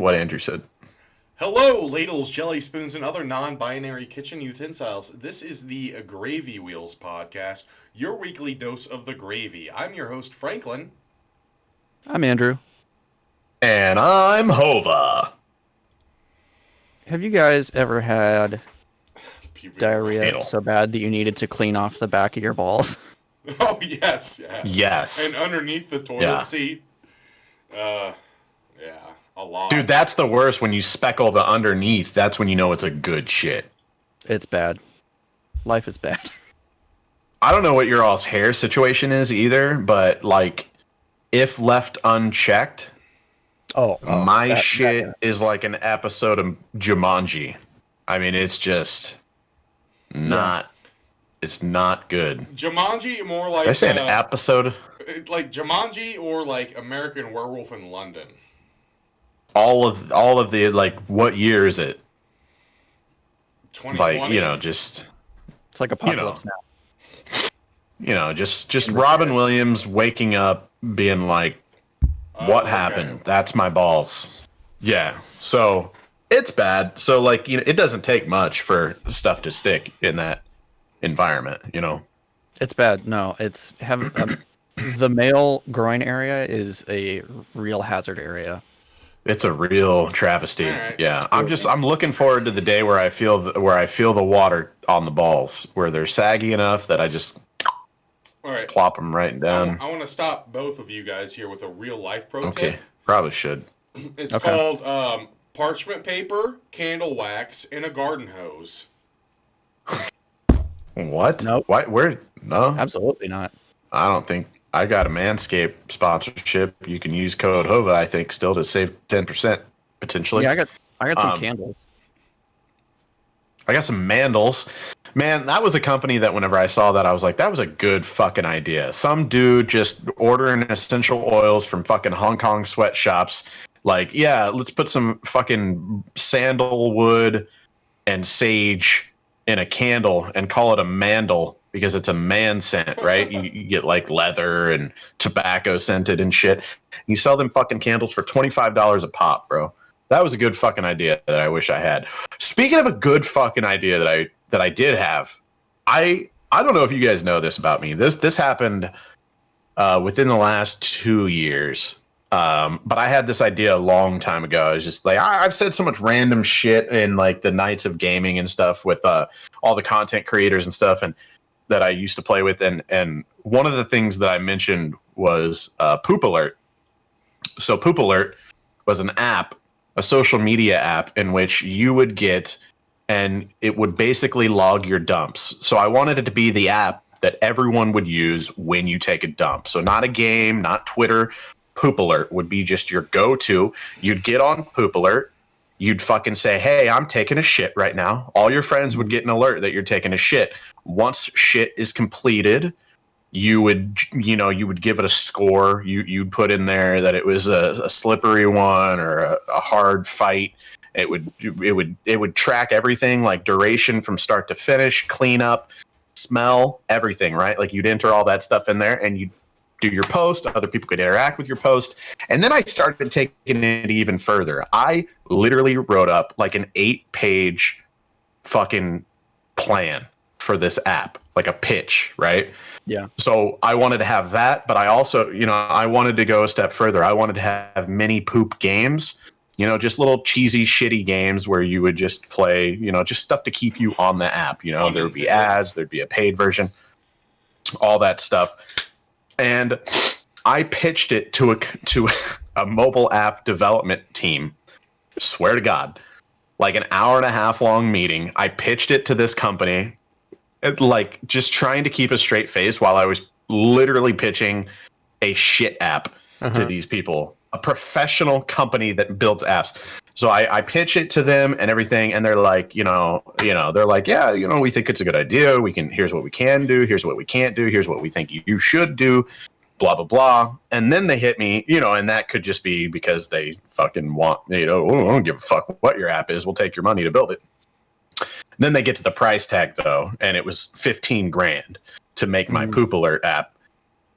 what Andrew said. Hello, ladles, jelly spoons, and other non binary kitchen utensils. This is the Gravy Wheels podcast, your weekly dose of the gravy. I'm your host, Franklin. I'm Andrew. And I'm Hova. Have you guys ever had diarrhea Anal. so bad that you needed to clean off the back of your balls? Oh, yes. Yeah. Yes. And underneath the toilet seat. Yeah, a lot. Dude, that's the worst when you speckle the underneath. That's when you know it's a good shit. It's bad. Life is bad. I don't know what your all's hair situation is either, but like, if left unchecked, my shit is like an episode of Jumanji. I mean, it's just not. It's not good. Jumanji, more like. Did I say an episode? Like Jumanji or like American Werewolf in London. All of the, like, what year is it? 2020. Like, you know, just. It's like Apocalypse Now. You know, just Robin Williams waking up being like, what happened? That's my balls. Yeah. So it's bad. So, like, you know, it doesn't take much for stuff to stick in that environment, you know? It's bad. No, it's the male groin area is a real hazard area. It's a real travesty. Right. Yeah. I'm looking forward to the day where I feel the water on the balls, where they're saggy enough that I just plop them right down. I want to stop both of you guys here with a real life pro Okay. tip. Probably should. It's called parchment paper, candle wax, and a garden hose. What? Nope. What? Where? No. Absolutely not. I don't think. I got a Manscaped sponsorship. You can use code HOVA, I think, still to save 10% potentially. Yeah, I got some candles. I got some Mandels. Man, that was a company that whenever I saw that, I was like, that was a good fucking idea. Some dude just ordering essential oils from fucking Hong Kong sweatshops. Like, yeah, let's put some fucking sandalwood and sage in a candle and call it a mandel because it's a man scent, right? You get like leather and tobacco scented and shit. You sell them fucking candles for $25 a pop, bro. That was a good fucking idea that I wish I had. Speaking of a good fucking idea that I did have, I don't know if you guys know this about me. This happened within the last 2 years. But I had this idea a long time ago. I was just like, I've said so much random shit in like the nights of gaming and stuff with all the content creators and stuff, and that I used to play with. And one of the things that I mentioned was Poop Alert. So Poop Alert was an app, a social media app in which you would get, and it would basically log your dumps. So I wanted it to be the app that everyone would use when you take a dump. So not a game, not Twitter. Poop Alert would be just your go-to. You'd get on Poop Alert. You'd fucking say, hey, I'm taking a shit right now. All your friends would get an alert that you're taking a shit. Once shit is completed, you would give it a score. You'd put in there that it was a slippery one or a hard fight. It would track everything, like duration from start to finish, cleanup, smell, everything, right? Like you'd enter all that stuff in there and you'd do your post. Other people could interact with your post. And then I started taking it even further. I literally wrote up like an 8-page fucking plan for this app, like a pitch, right? Yeah. So I wanted to have that, but I also, I wanted to go a step further. I wanted to have mini poop games, just little cheesy, shitty games where you would just play, just stuff to keep you on the app. There would be ads, there'd be a paid version, all that stuff. And I pitched it to a mobile app development team. Swear to God, like an hour and a half long meeting. I pitched it to this company, like just trying to keep a straight face while I was literally pitching a shit app to these people, a professional company that builds apps. So I pitch it to them and everything, and they're like, they're like, yeah, we think it's a good idea. Here's what we can do. Here's what we can't do. Here's what we think you should do. Blah, blah, blah. And then they hit me, and that could just be because they fucking want, I don't give a fuck what your app is. We'll take your money to build it. Then they get to the price tag though, and it was $15,000 to make my Poop Alert app.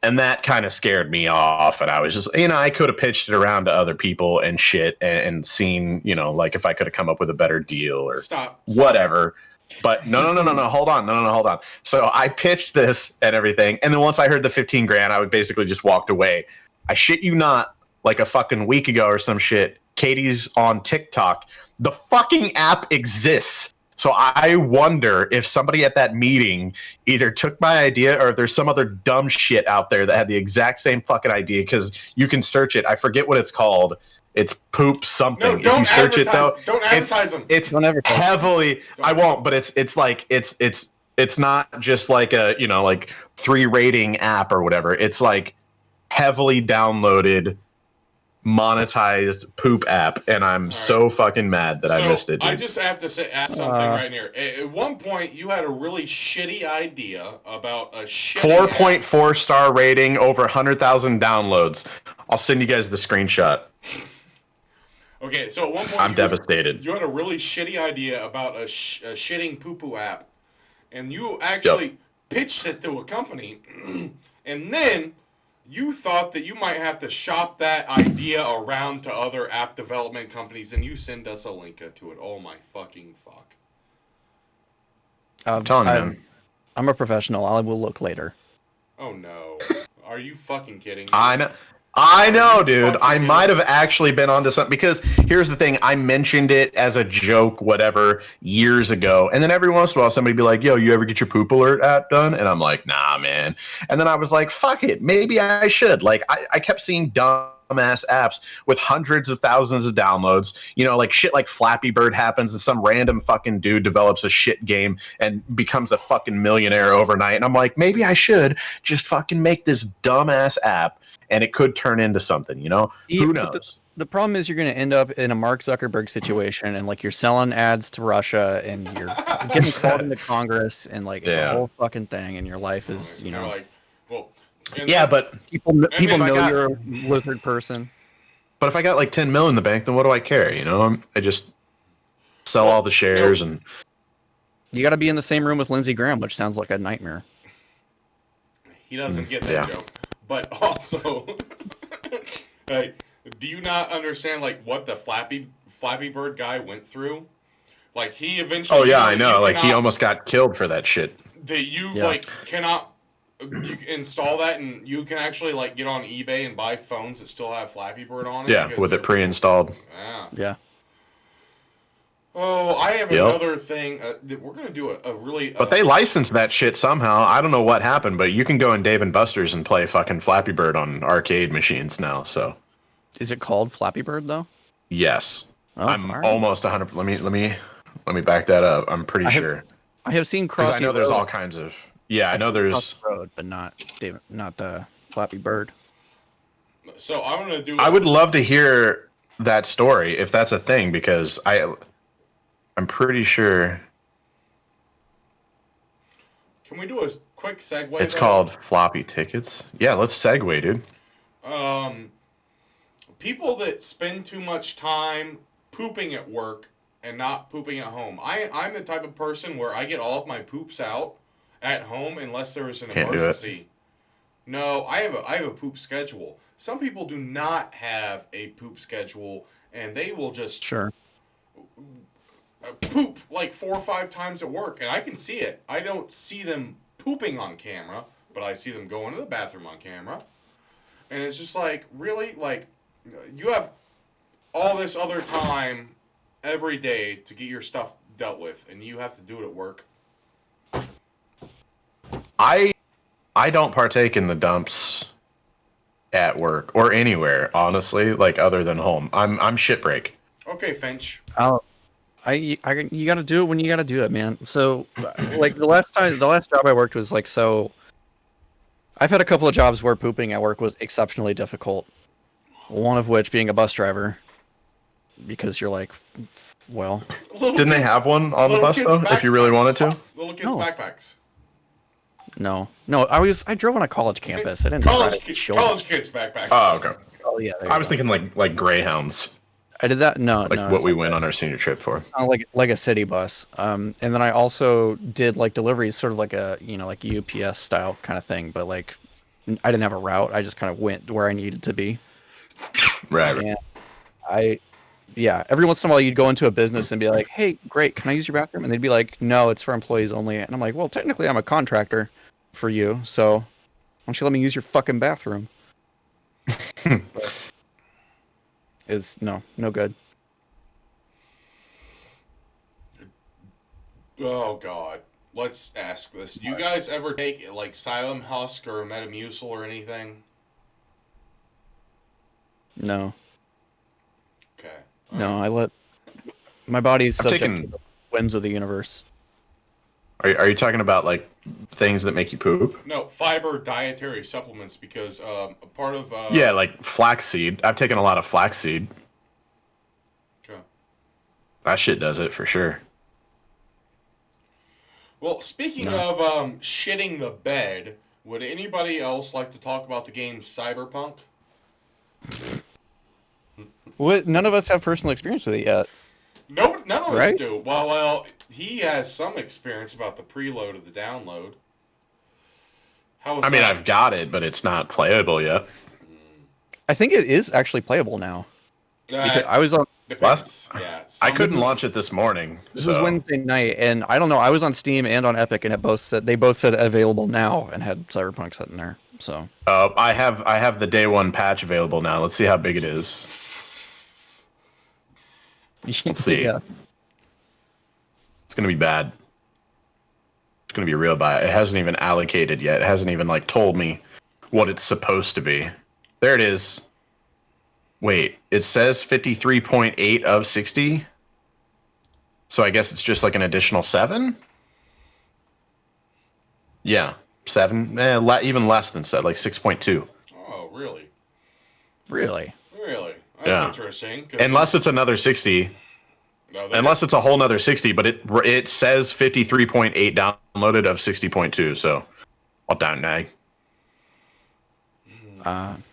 And that kind of scared me off. And I was just, I could have pitched it around to other people and shit and seen, like if I could have come up with a better deal or whatever. But no. Hold on. Hold on. So I pitched this and everything. And then once I heard the 15 grand, I would basically just walked away. I shit you not, like a fucking week ago or some shit. Katie's on TikTok. The fucking app exists. So I wonder if somebody at that meeting either took my idea or if there's some other dumb shit out there that had the exact same fucking idea, because you can search it. I forget what it's called. It's poop something. No, don't if you search it though, don't advertise them. It's heavily. I won't, but it's not just like a like 3 rating app or whatever. It's like heavily downloaded, monetized poop app, and I'm so fucking mad that I missed it. Dude. I just have to ask something right here. At one point, you had a really shitty idea about a shitty 4.4 star rating, over 100,000 downloads. I'll send you guys the screenshot. Okay, so at one point, I'm devastated. You had a really shitty idea about a shitting poo-poo app, and you actually pitched it to a company, and then you thought that you might have to shop that idea around to other app development companies, and you send us a link to it. Oh my fucking fuck. I'm telling you, man. I'm a professional. I will look later. Oh no. Are you fucking kidding me? I know, dude. I might have actually been onto something, because here's the thing. I mentioned it as a joke, whatever, years ago. And then every once in a while, somebody be like, yo, you ever get your poop alert app done? And I'm like, nah, man. And then I was like, fuck it. Maybe I should. Like, I kept seeing dumbass apps with hundreds of thousands of downloads. Like shit like Flappy Bird happens and some random fucking dude develops a shit game and becomes a fucking millionaire overnight. And I'm like, maybe I should just fucking make this dumbass app. And it could turn into something, Who knows? The problem is you're going to end up in a Mark Zuckerberg situation, and like you're selling ads to Russia, and you're getting called into Congress, and like it's a whole fucking thing, and your life is, like, well, but people know you're a lizard person. But if I got like 10 mil in the bank, then what do I care? I just sell all the shares, and you got to be in the same room with Lindsey Graham, which sounds like a nightmare. He doesn't get that joke. But also, hey, do you not understand like what the Flappy Bird guy went through? Like he eventually. Oh yeah, I know. Like he almost got killed for that shit. That you like cannot install that, and you can actually like get on eBay and buy phones that still have Flappy Bird on it. Yeah, with it pre-installed. Yeah. Oh, I have another thing. We're going to do a really... But they licensed that shit somehow. I don't know what happened, but you can go in Dave & Buster's and play fucking Flappy Bird on arcade machines now, so... Is it called Flappy Bird, though? Yes. Oh, I'm almost 100... Let me back that up. I'm pretty sure. I have seen Crossy Road. I know there's all kinds of... Yeah, I know there's... Road, but not Flappy Bird. So I'm going to do... I would love to hear that story, if that's a thing, because I'm pretty sure. Can we do a quick segue? It's called floppy tickets. Yeah, let's segue, dude. People that spend too much time pooping at work and not pooping at home. I'm the type of person where I get all of my poops out at home unless there is an emergency. No, I have a poop schedule. Some people do not have a poop schedule, and they will just poop like 4 or 5 times at work, and I can see it. I don't see them pooping on camera, but I see them go into the bathroom on camera. And it's just like, really? Like, you have all this other time every day to get your stuff dealt with, and you have to do it at work. I don't partake in the dumps at work or anywhere, honestly, like other than home. I'm shit break. Okay, Finch. You got to do it when you got to do it, man. So, like the last job I worked was like so. I've had a couple of jobs where pooping at work was exceptionally difficult. One of which being a bus driver, because you're like, well, didn't they have one on the bus though? If you really wanted to, little kids' backpacks. No. I drove on a college campus. I didn't. College kids' backpacks. Oh, okay. Oh yeah. I was thinking like Greyhounds. I did that. No, what we went on our senior trip for. Like a city bus. And then I also did like deliveries, sort of like a like UPS style kind of thing, but like I didn't have a route. I just kind of went where I needed to be. Right. And every once in a while you'd go into a business and be like, "Hey, great, can I use your bathroom?" And they'd be like, "No, it's for employees only." And I'm like, "Well, technically, I'm a contractor for you, so why don't you let me use your fucking bathroom?" Is no good. Oh God. Let's ask this. You guys ever take like Xylem Husk or Metamucil or anything? No, Okay. no, I let my body's I've subject to taken. the whims of the universe. Are you talking about like things that make you poop? No, fiber dietary supplements because a part of Yeah, like flaxseed. I've taken a lot of flaxseed. Okay. That shit does it for sure. Well, speaking No. of shitting the bed, would anybody else like to talk about the game Cyberpunk? What? None of us have personal experience with it yet. No, none of us Right? do. Well, he has some experience about the preload of the download. How was I mean, that? I've got it, but it's not playable yet. I think it is actually playable now. Because Uh, I was on. depends. Yeah. I couldn't some- launch it this morning. This so. is Wednesday night, and I don't know. I was on Steam and on Epic, and they both said available now, and had Cyberpunk sitting there. So I have the day one patch available now. Let's see how big it is. Let's see. Yeah. It's gonna be bad. It's gonna be real bad. It hasn't even allocated yet. It hasn't even like told me what it's supposed to be. There it is. Wait, it says 53.8 of 60. So I guess it's just like an additional 7? Yeah, 7. Even less than 7, like 6.2. Oh, really? Really? Really? That's Yeah. interesting. Unless it's another 60. No, Unless it's a whole nother 60, but it says 53.8 downloaded of 60.2, so I'll down nag.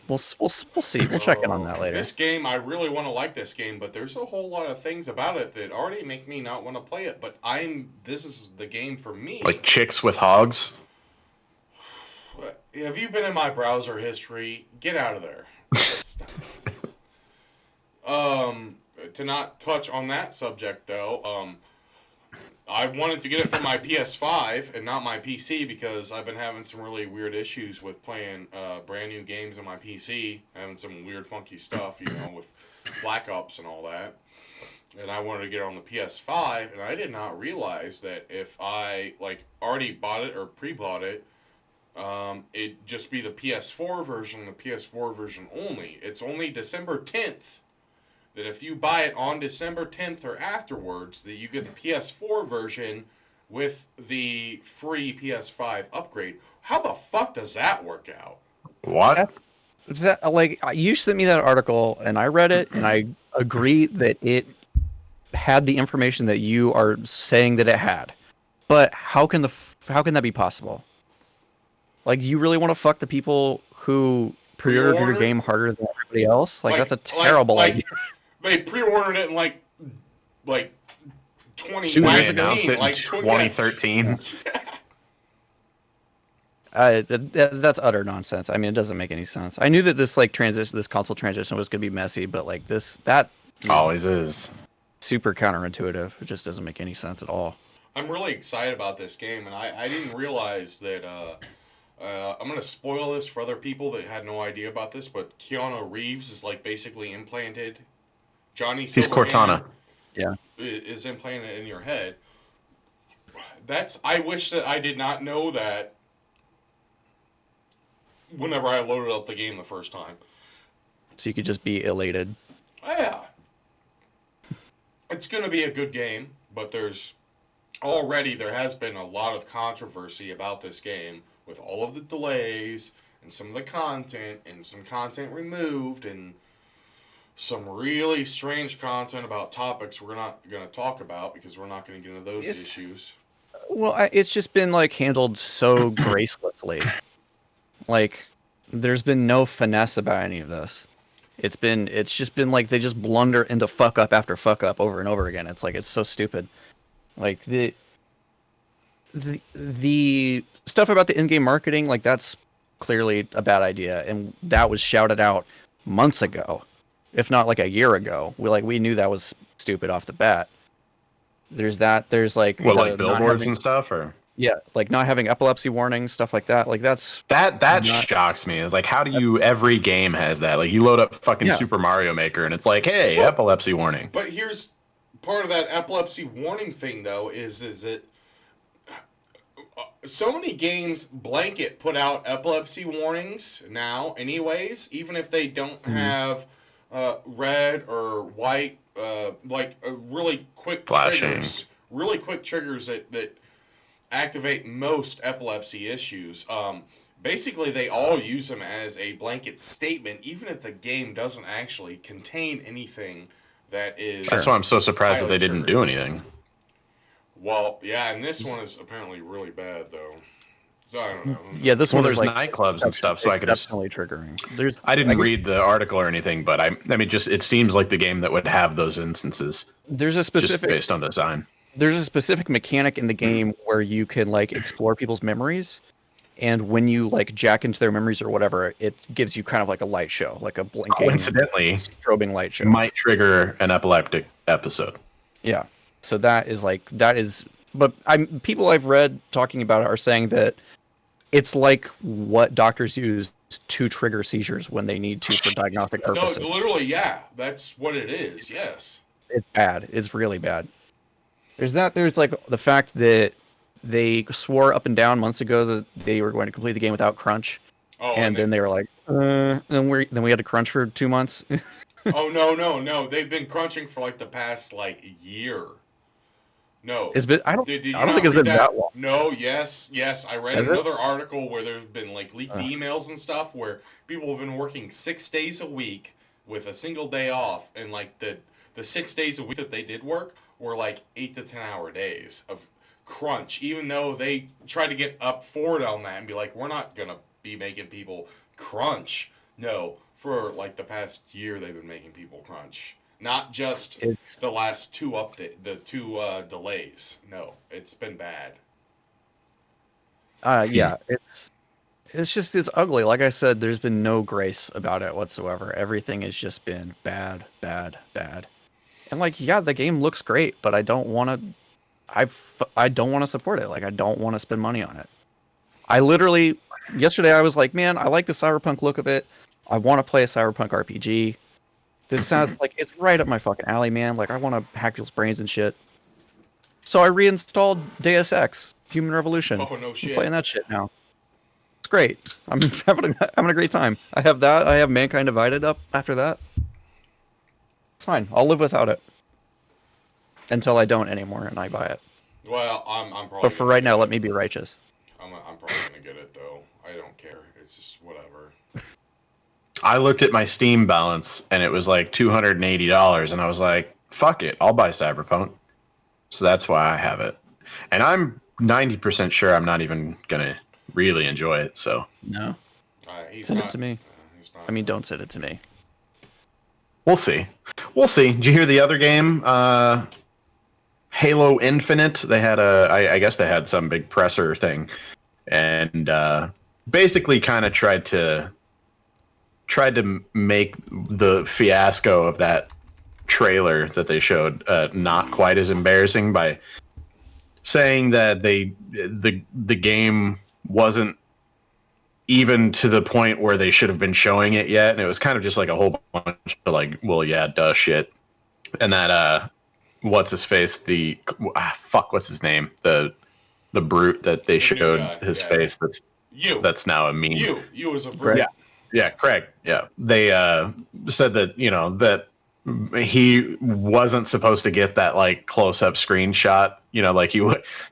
We'll see. We'll check in on that later. This game, I really want to like this game, but there's a whole lot of things about it that already make me not want to play it. But this is the game for me. Like chicks with hogs. Have you been in my browser history? Get out of there. To not touch on that subject though, I wanted to get it from my PS5 and not my PC because I've been having some really weird issues with playing brand new games on my PC, having some weird funky stuff, with Black Ops and all that. And I wanted to get it on the PS5, and I did not realize that if I already bought it or pre-bought it, it'd just be the PS4 version, the PS4 version only. It's only December 10th. That if you buy it on December 10th or afterwards, that you get the PS4 version with the free PS5 upgrade. How the fuck does that work out? What? You sent me that article, and I read it, and I agree that it had the information that you are saying that it had. But how can that be possible? Like, you really want to fuck the people who pre-ordered your game harder than everybody else? Like that's a terrible idea. They pre-ordered it in like 2019, They announced it in like 2013. That's utter nonsense. I mean, it doesn't make any sense. I knew that this console transition was going to be messy, but that Always is. super counterintuitive. It just doesn't make any sense at all. I'm really excited about this game, and I didn't realize that. I'm gonna spoil this for other people that had no idea about this, but Keanu Reeves is basically implanted. Johnny He's Silverhand Cortana. Yeah. Is implanted in your head. I wish that I did not know that whenever I loaded up the game the first time. So you could just be elated. Yeah. It's going to be a good game, but there has been a lot of controversy about this game with all of the delays and some of the content and some content removed and some really strange content about topics we're not going to talk about because we're not going to get into those issues. Well, it's just been handled so gracelessly. There's been no finesse about any of this. It's just been they just blunder into fuck up after fuck up over and over again. It's it's so stupid. The stuff about the in-game marketing, that's clearly a bad idea, and that was shouted out months ago, if not like a year ago. We knew that was stupid off the bat. There's that. There's like Well, the like not billboards having, and stuff, or yeah, like not having epilepsy warnings, stuff like that. Like that's that not, shocks me. Is like, how do you? Every game has that. Like, you load up fucking Yeah. Super Mario Maker, and it's like, hey, Well, epilepsy warning. But here's part of that epilepsy warning thing, though, is that so many games blanket put out epilepsy warnings now, anyways, even if they don't have red or white, really quick Flashing. triggers that activate most epilepsy issues. Basically, they all use them as a blanket statement, even if the game doesn't actually contain anything that is. That's why I'm so surprised that highly they didn't triggered. do anything. Well, yeah, and this one is apparently really bad, though. So I don't know. yeah. This Well, one there's was like nightclubs and stuff, so I could. exceptionally triggering. There's I didn't guess read the article or anything, but I mean, just it seems like the game that would have those instances, there's a just specific based on design. there's a specific mechanic in the game where you can like explore people's memories, and when you like jack into their memories or whatever, it gives you kind of like a light show, like a blinking Coincidentally, strobing light show. might trigger an epileptic episode. Yeah. So that is but people I've read talking about it are saying that it's like what doctors use to trigger seizures when they need to for diagnostic No, purposes. literally, yeah. That's what it is. Yes. It's bad. It's really bad. There's that. There's like the fact that they swore up and down months ago that they were going to complete the game without crunch, Oh, and then they were like, and then we had to crunch for 2 months. oh no! They've been crunching for like the past year. No. It's been I don't Did you I don't not think it's read been that long. No, yes. I read Has it? another article where there's been like leaked emails and stuff where people have been working 6 days a week with a single day off, and like the 6 days a week that they did work were like 8 to 10 hour days of crunch, even though they tried to get up forward on that and be like, we're not gonna be making people crunch. No, for like the past year they've been making people crunch. Not just It's the last two delays. No, it's been bad. yeah, it's it's ugly. Like I said, there's been no grace about it whatsoever. Everything has just been bad. And like, yeah, the game looks great, but I don't want to. I don't want to support it. Like, I don't want to spend money on it. I literally yesterday I was like, man, I like the cyberpunk look of it. I want to play a cyberpunk RPG. This sounds like it's right up my fucking alley, man. Like, I want to hack people's brains and shit. So I reinstalled Deus Ex: Human Revolution. Oh no I'm shit. playing that shit now. It's great. I'm having a great time. I have that. I have Mankind Divided up after that. It's fine. I'll live without it until I don't anymore and I buy it. Well, I'm probably. But for right now, let me be righteous. I'm probably gonna get it though. I don't care. It's just whatever. I looked at my Steam balance and it was like $280, and I was like, fuck it, I'll buy Cyberpunk. So that's why I have it. And I'm 90% sure I'm not even gonna really enjoy it. So No, He's send not, it to me. He's not. I mean, don't send it to me. we'll see. Did you hear the other game? Halo Infinite. They had I guess they had some big presser thing, and basically kind of tried to make the fiasco of that trailer that they showed not quite as embarrassing by saying that the game wasn't even to the point where they should have been showing it yet, and it was kind of just like a whole bunch of like, well, yeah, duh shit. And that what's his face, what's his name, the brute that they showed his face, that's now a meme. You as a brute. Yeah, Craig. Yeah, they said that that he wasn't supposed to get that like close-up screenshot. Like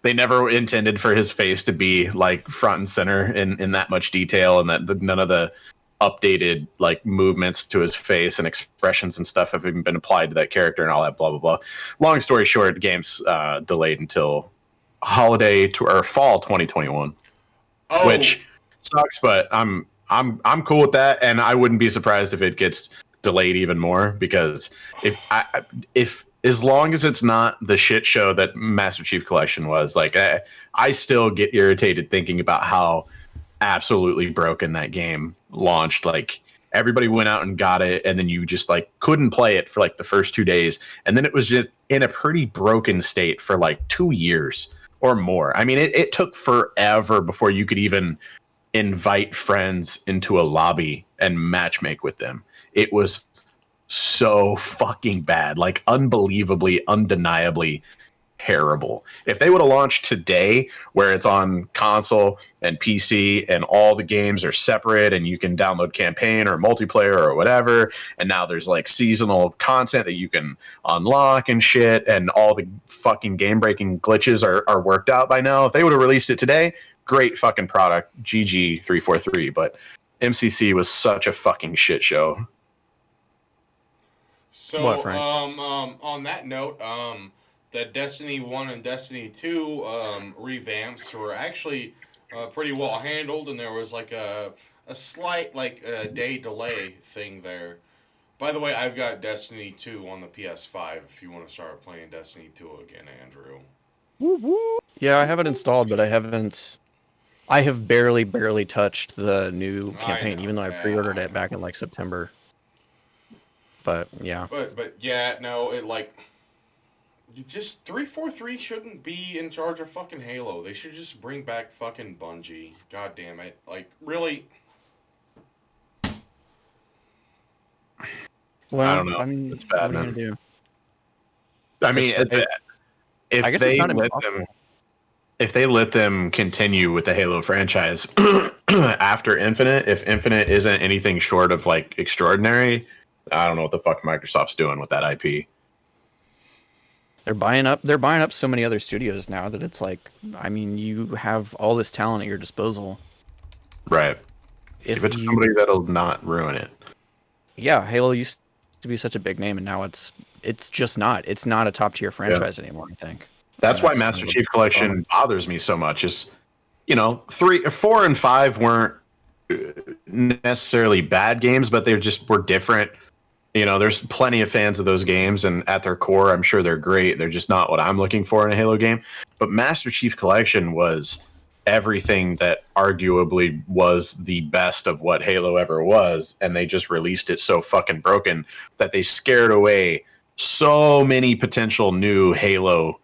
they never intended for his face to be like front and center in that much detail, and that none of the updated like movements to his face and expressions and stuff have even been applied to that character and all that blah blah blah. Long story short, the game's delayed until holiday or fall 2021, which sucks, but I'm cool with that, and I wouldn't be surprised if it gets delayed even more, because if as long as it's not the shit show that Master Chief Collection was, like I still get irritated thinking about how absolutely broken that game launched. Like everybody went out and got it, and then you just like couldn't play it for like the first 2 days, and then it was just in a pretty broken state for like 2 years or more. I mean, it took forever before you could even invite friends into a lobby and matchmake with them. It was so fucking bad, like unbelievably, undeniably terrible. If they would have launched today where it's on console and PC and all the games are separate and you can download campaign or multiplayer or whatever, and now there's like seasonal content that you can unlock and shit, and all the fucking game breaking glitches are worked out by now. If they would have released it today, great fucking product, GG 343. But MCC was such a fucking shit show. So, What, Frank? on that note, the Destiny 1 and Destiny 2 revamps were actually pretty well handled, and there was like a slight like day delay thing there. By the way, I've got Destiny 2 on the PS5 if you want to start playing Destiny 2 again, Andrew. Yeah, I have it installed, but I have barely touched the new campaign, know, even though I yeah, pre-ordered I it back in like September. But yeah. But yeah, no, it like you just 343 shouldn't be in charge of fucking Halo. They should just bring back fucking Bungie. God damn it. Like really. Well, I don't know. I mean, It's bad, what are you man. gonna do? I mean, if I guess they it's not let impossible. them, if they let them continue with the Halo franchise after Infinite, if Infinite isn't anything short of like extraordinary, I don't know what the fuck Microsoft's doing with that IP. They're buying up so many other studios now that it's like, I mean, you have all this talent at your disposal. Right. If Give it to you, somebody that'll not ruin it. yeah, Halo used to be such a big name, and now it's just not. It's not a top tier franchise anymore, I think. That's And why that's Master kind of Chief a Collection bummer. bothers me so much. Is 3, 4, and 5 weren't necessarily bad games, but they just were different. There's plenty of fans of those games, and at their core, I'm sure they're great. They're just not what I'm looking for in a Halo game. But Master Chief Collection was everything that arguably was the best of what Halo ever was, and they just released it so fucking broken that they scared away so many potential new Halo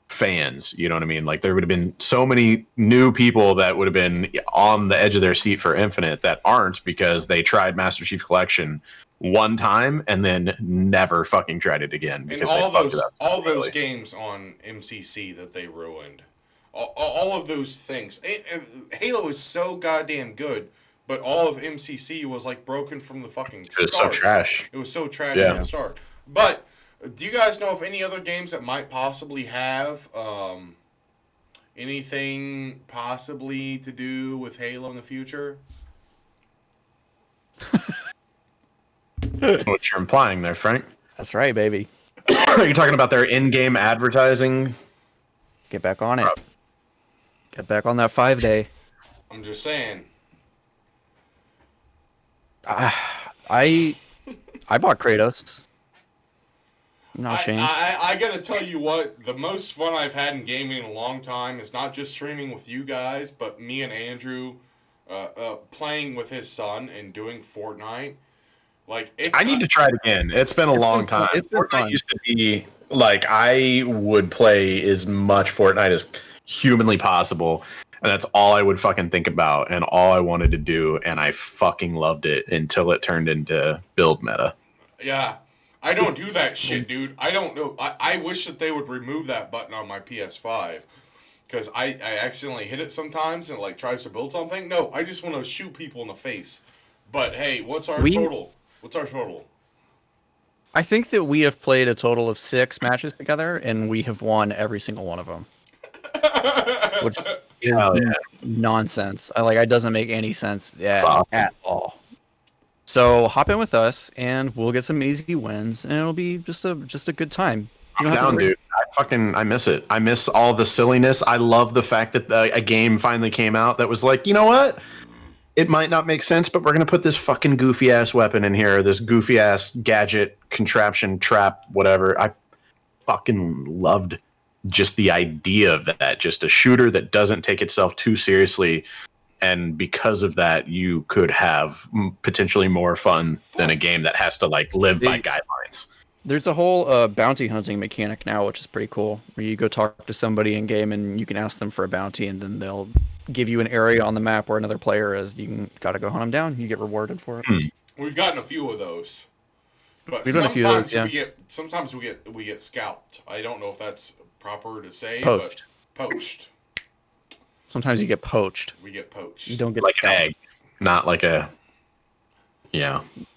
fans. You know what I mean? Like there would have been so many new people that would have been on the edge of their seat for Infinite that aren't, because they tried Master Chief Collection one time and then never fucking tried it again And because all they fucked those it up. all those Really. games on MCC that they ruined. All of those things. Halo is so goddamn good, but all of MCC was like broken from the fucking It start. was so trash. It was so trash Yeah. from the start. But do you guys know of any other games that might possibly have anything possibly to do with Halo in the future? What you're implying there, Frank? That's right, baby. Are you talking about their in-game advertising? Get back on it. Get back on that 5-day. I'm just saying. I bought Kratos. I'm not ashamed. I gotta tell you what, the most fun I've had in gaming in a long time is not just streaming with you guys, but me and Andrew playing with his son and doing Fortnite. Like I need to try it again. It's been a long been fun. time. It's been Fortnite fun. used to be like I would play as much Fortnite as humanly possible, and that's all I would fucking think about and all I wanted to do, and I fucking loved it until it turned into build meta. Yeah. I don't do that shit, dude. I don't know. I wish that they would remove that button on my PS5. Because I accidentally hit it sometimes and it like tries to build something. No, I just want to shoot people in the face. But hey, what's our total? What's our total? I think that we have played a total of 6 matches together, and we have won every single one of them. Which is nonsense. It doesn't make any sense at all. So hop in with us, and we'll get some easy wins, and it'll be just a good time. You I'm don't have to down, worry- dude. I miss it. I miss all the silliness. I love the fact that a game finally came out that was like, you know what? It might not make sense, but we're going to put this fucking goofy ass weapon in here, this goofy ass gadget, contraption, trap, whatever. I fucking loved just the idea of that. Just a shooter that doesn't take itself too seriously, and because of that, you could have potentially more fun than a game that has to like live by guidelines. There's a whole bounty hunting mechanic now, which is pretty cool. Where you go talk to somebody in game, and you can ask them for a bounty, and then they'll give you an area on the map where another player is. You got to go hunt them down. You get rewarded for it. We've gotten a few of those, but We've done a few of those, yeah. sometimes we get scalped. I don't know if that's proper to say, Poached. but poached. Sometimes you get poached. We get poached. You don't get Like an scalped. egg, not like a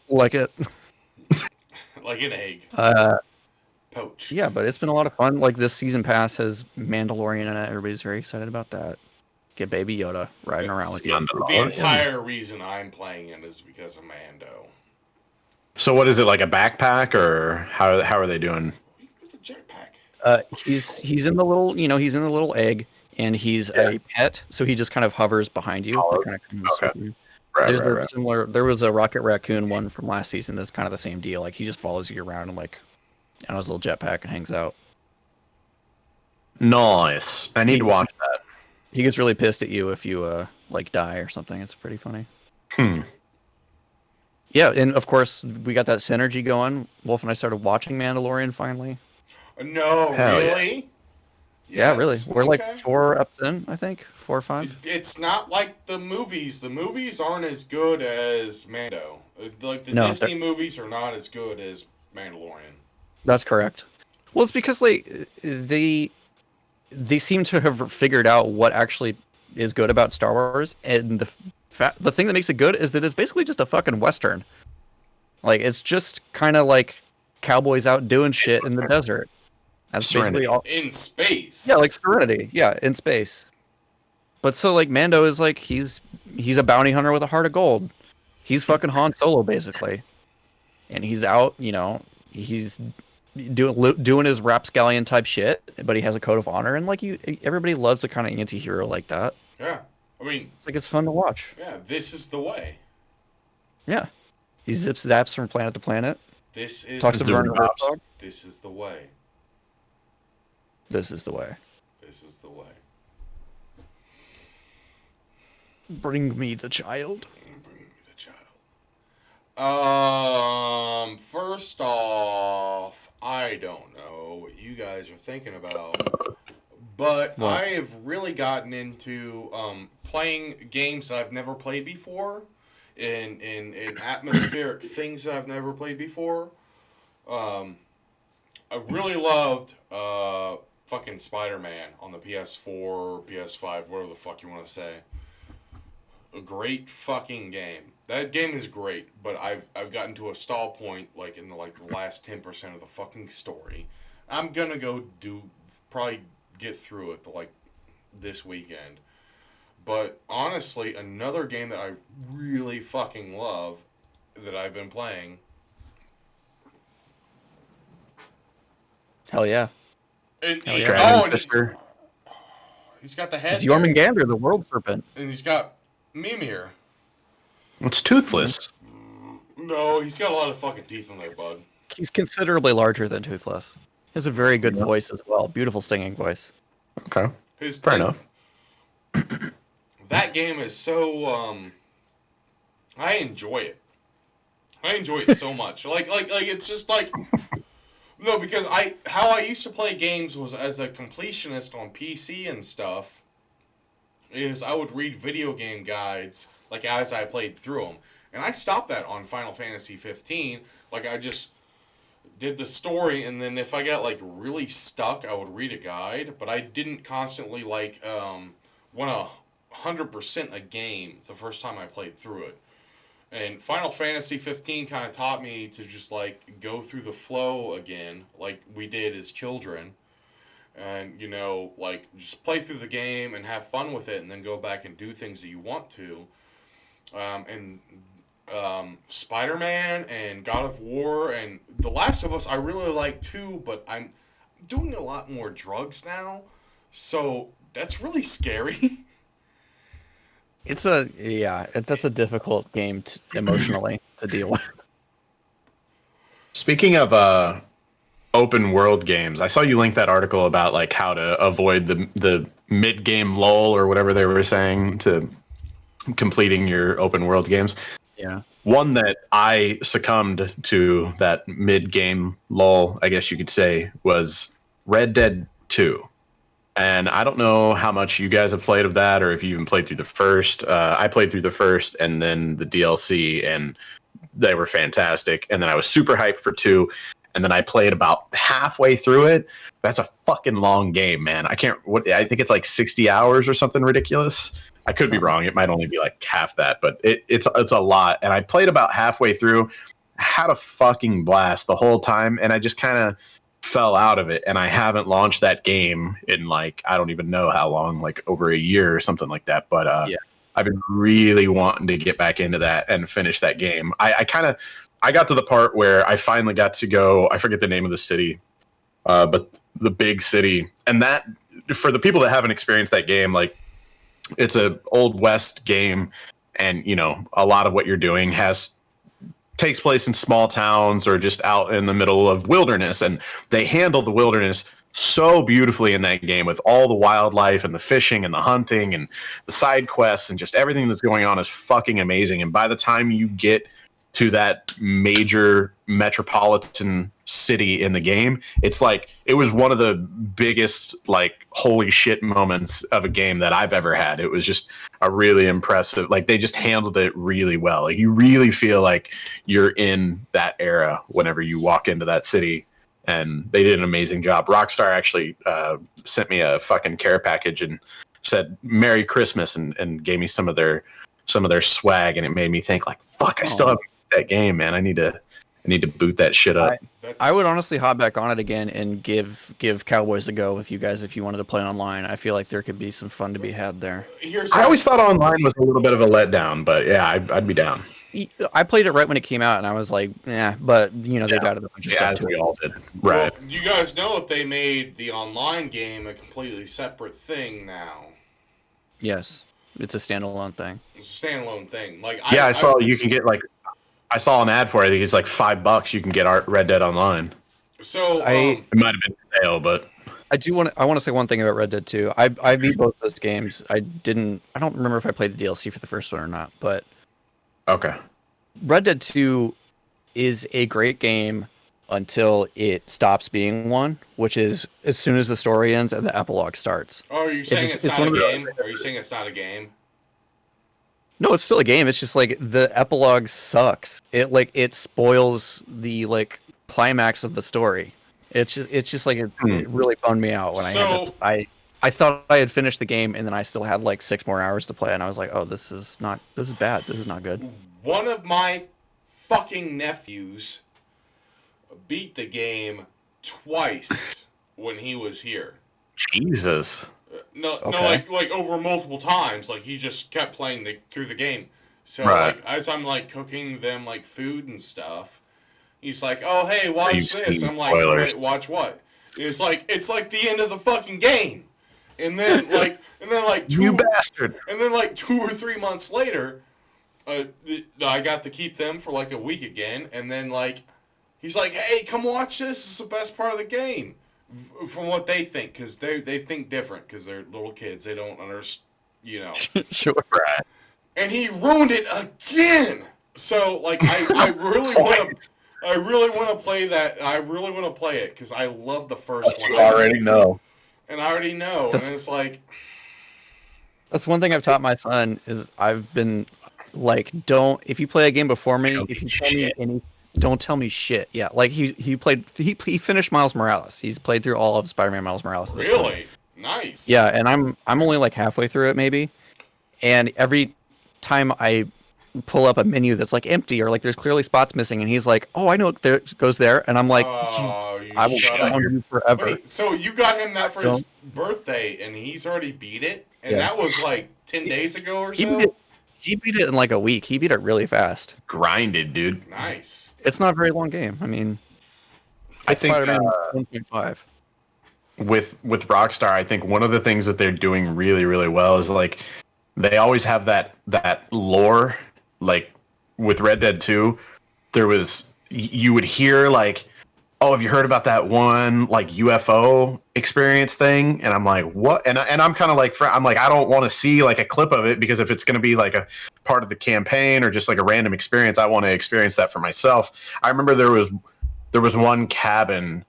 Like it. Like an egg. Poached. Yeah, but it's been a lot of fun. Like this season pass has Mandalorian in it. Everybody's very excited about that. Get Baby Yoda riding around with you. The entire reason I'm playing it is because of Mando. So what is it, like a backpack, or how are they doing? It's a jetpack. He's in the little he's in the little egg, and he's a pet, so he just kind of hovers behind you. Like, kind of comes with you. There's similar. There was a Rocket Raccoon one from last season that's kind of the same deal. Like he just follows you around and like on his little jetpack and hangs out. Nice. I need to watch that. He gets really pissed at you if you like die or something. It's pretty funny. Yeah, and of course we got that synergy going. Wolf and I started watching Mandalorian finally. No, Hell really? Yeah, really. We're like okay. 4 eps in, I think. 4 or 5. It's not like the movies. The movies aren't as good as Mando. Like the Disney movies are not as good as Mandalorian. That's correct. Well, it's because they seem to have figured out what actually is good about Star Wars, and the thing that makes it good is that it's basically just a fucking Western. Like it's just kind of like cowboys out doing shit in the desert. That's basically all. In space. Yeah, like Serenity. Yeah, in space. But so like Mando is like he's a bounty hunter with a heart of gold. He's fucking Han Solo basically, and he's out. He's doing his rapscallion type shit, but he has a code of honor, and like everybody loves a kind of anti-hero like that. Yeah, I mean, it's fun to watch. Yeah, this is the way. Yeah, he zips zaps from planet to planet. This is talks to Werner Herzog. This is the way. This is the way. This is the way. Bring me the child. Bring me the child. First off, I don't know what you guys are thinking about, but I have really gotten into playing games that I've never played before, in atmospheric things that I've never played before. I really loved fucking Spider-Man on the PS4, PS5, whatever the fuck you want to say. A great fucking game. That game is great, but I've gotten to a stall point like in the last 10% of the fucking story. I'm gonna go probably get through it this weekend. But honestly, another game that I really fucking love that I've been playing. Hell yeah. He's got the head. It's Jormungandr, the world serpent. And he's got Mimir. It's toothless. No, he's got a lot of fucking teeth in there, bud. He's considerably larger than Toothless. He has a very good voice as well. Beautiful singing voice. Okay. Fair enough. That game is so I enjoy it. I enjoy it so much. Like it's just like no, because how I used to play games was as a completionist on PC and stuff. Is I would read video game guides as I played through them, and I stopped that on Final Fantasy 15. Like I just did the story, and then if I got really stuck, I would read a guide. But I didn't constantly want to 100% a game the first time I played through it. And Final Fantasy 15 kind of taught me to just go through the flow again, like we did as children. And, just play through the game and have fun with it and then go back and do things that you want to. Spider-Man and God of War and The Last of Us I really like too, but I'm doing a lot more drugs now. So that's really scary. That's a difficult game emotionally to deal with. Speaking of open world games, I saw you link that article about how to avoid the mid game lull or whatever they were saying to completing your open world games. Yeah. One that I succumbed to that mid game lull, I guess you could say, was Red Dead 2. And I don't know how much you guys have played of that, or if you even played through the first. I played through the first and then the DLC, and they were fantastic. And then I was super hyped for 2, and then I played about halfway through it. That's a fucking long game, man. I think it's like 60 hours or something ridiculous. I could be wrong. It might only be like half that, but it's a lot. And I played about halfway through, had a fucking blast the whole time, and I just kind of fell out of it. And I haven't launched that game in like, I don't even know how long, like over a year or something like that. But Yeah. I've been really wanting to get back into that and finish that game. I got to the part where I finally got to go. I forget the name of the city, but the big city. And that, for the people that haven't experienced that game, like, it's a old west game, and you know, a lot of what you're doing takes place in small towns or just out in the middle of wilderness, and they handle the wilderness so beautifully in that game with all the wildlife and the fishing and the hunting and the side quests, and just everything that's going on is fucking amazing. And by the time you get to that major metropolitan city in the game, it's like it was one of the biggest like holy shit moments of a game that I've ever had. It was just a really impressive, like they just handled it really well. Like you really feel like you're in that era whenever you walk into that city, and they did an amazing job. Rockstar actually sent me a fucking care package and said Merry Christmas, and gave me some of their swag, and it made me think like, fuck, I still have that game, man. I need to boot that shit up. I would honestly hop back on it again and give Cowboys a go with you guys if you wanted to play online. I feel like there could be some fun to be had there. I always thought online was a little bit of a letdown, but yeah, I'd be down. I played it right when it came out, and I was like, yeah, but you know, they got a bunch of stuff. As we all did. Right. Well, you guys know if they made the online game a completely separate thing now. Yes, it's a standalone thing. It's a standalone thing. Like I saw you can get like. I saw an ad for it. I think it's like $5. You can get Red Dead Online. So it might have been sale, but I want to say one thing about Red Dead 2. I beat both those games. I don't remember if I played the DLC for the first one or not, but okay. Red Dead 2 is a great game until it stops being one, which is as soon as the story ends and the epilogue starts. Oh, are you saying it's not a game? Are you saying it's not a game? No, it's still a game. It's just like the epilogue sucks. It spoils the like climax of the story. It's just like it really bummed me out when I thought I had finished the game, and then I still had like 6 more hours to play, and I was like, oh, this is bad. This is not good. One of my fucking nephews beat the game twice when he was here. Jesus. No, Okay. like over multiple times. Like he just kept playing through the game. So Right. like as I'm like cooking them like food and stuff, he's like, "Oh hey, watch this." I'm like, "Wait, watch what?" It's like the end of the fucking game, and then like You bastard. and then like 2 or 3 months later, I got to keep them for like a week again, and then like he's like, "Hey, come watch this. This is the best part of the game." From what they think, because they think different, because they're little kids. They don't understand, you know. Sure. Right. And he ruined it again. So like, I really want to play that. I really want to play it because I love the first one. You already know. And I already know, and it's like. That's one thing I've taught my son is I've been like, if you play a game before me, if you tell me anything. Don't tell me shit. Yeah, like he finished Miles Morales. He's played through all of Spider-Man Miles Morales. Really? Nice. Yeah, and I'm only like halfway through it maybe. And every time I pull up a menu that's like empty or like there's clearly spots missing, and he's like, "Oh, I know it goes there," and I'm like, "I will shit on you forever." Wait, so you got him that for his birthday, and he's already beat it, and that was like 10 days ago or so. He beat it in like a week. He beat it really fast. Grinded, dude. Nice. It's not a very long game. I mean, I think Spider-Man 1.5. With Rockstar, I think one of the things that they're doing really, really well is like they always have that lore. Like with Red Dead 2, you would hear like oh, have you heard about that one like UFO experience thing? And I'm like, what? And I'm kind of like, I'm like, I don't want to see like a clip of it because if it's going to be like a part of the campaign or just like a random experience, I want to experience that for myself. I remember there was one cabin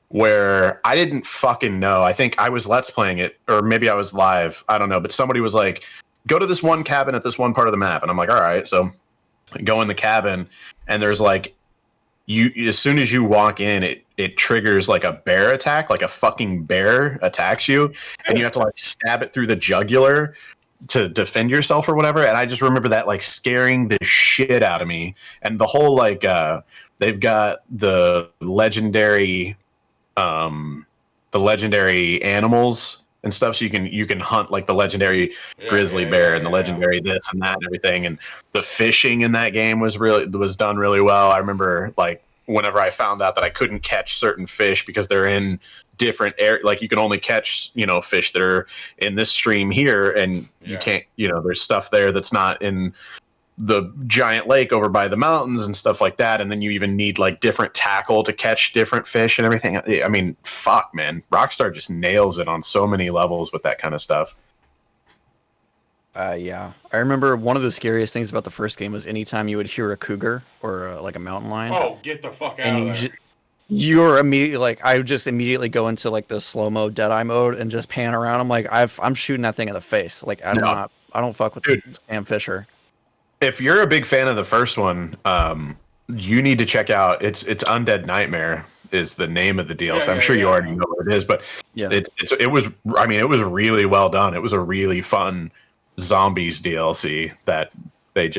where I didn't fucking know. I think I was Let's playing it, or maybe I was live. I don't know. But somebody was like, go to this one cabin at this one part of the map. And I'm like, all right. So I go in the cabin and there's like, you as soon as you walk in, it triggers like a bear attack, like a fucking bear attacks you, and you have to like stab it through the jugular to defend yourself or whatever. And I just remember that like scaring the shit out of me. And the whole like they've got the legendary animals and stuff, so you can hunt like the legendary grizzly bear and the legendary this and that and everything. And the fishing in that game was done really well. I remember like whenever I found out that I couldn't catch certain fish because they're in different air, like you can only catch fish that are in this stream here, and you can't, there's stuff there that's not in the giant lake over by the mountains and stuff like that. And then you even need like different tackle to catch different fish and everything. I mean, fuck, man, Rockstar just nails it on so many levels with that kind of stuff. Yeah, I remember one of the scariest things about the first game was anytime you would hear a cougar or like a mountain lion. Oh, get the fuck out of there! You're immediately like, I would just immediately go into like the slow mo Deadeye mode and just pan around. I'm like, I'm shooting that thing in the face. Like I don't fuck with Sam Fisher. If you're a big fan of the first one, you need to check out it's Undead Nightmare is the name of the DLC. I'm sure you already know what it is, but it was really well done. It was a really fun zombies DLC that they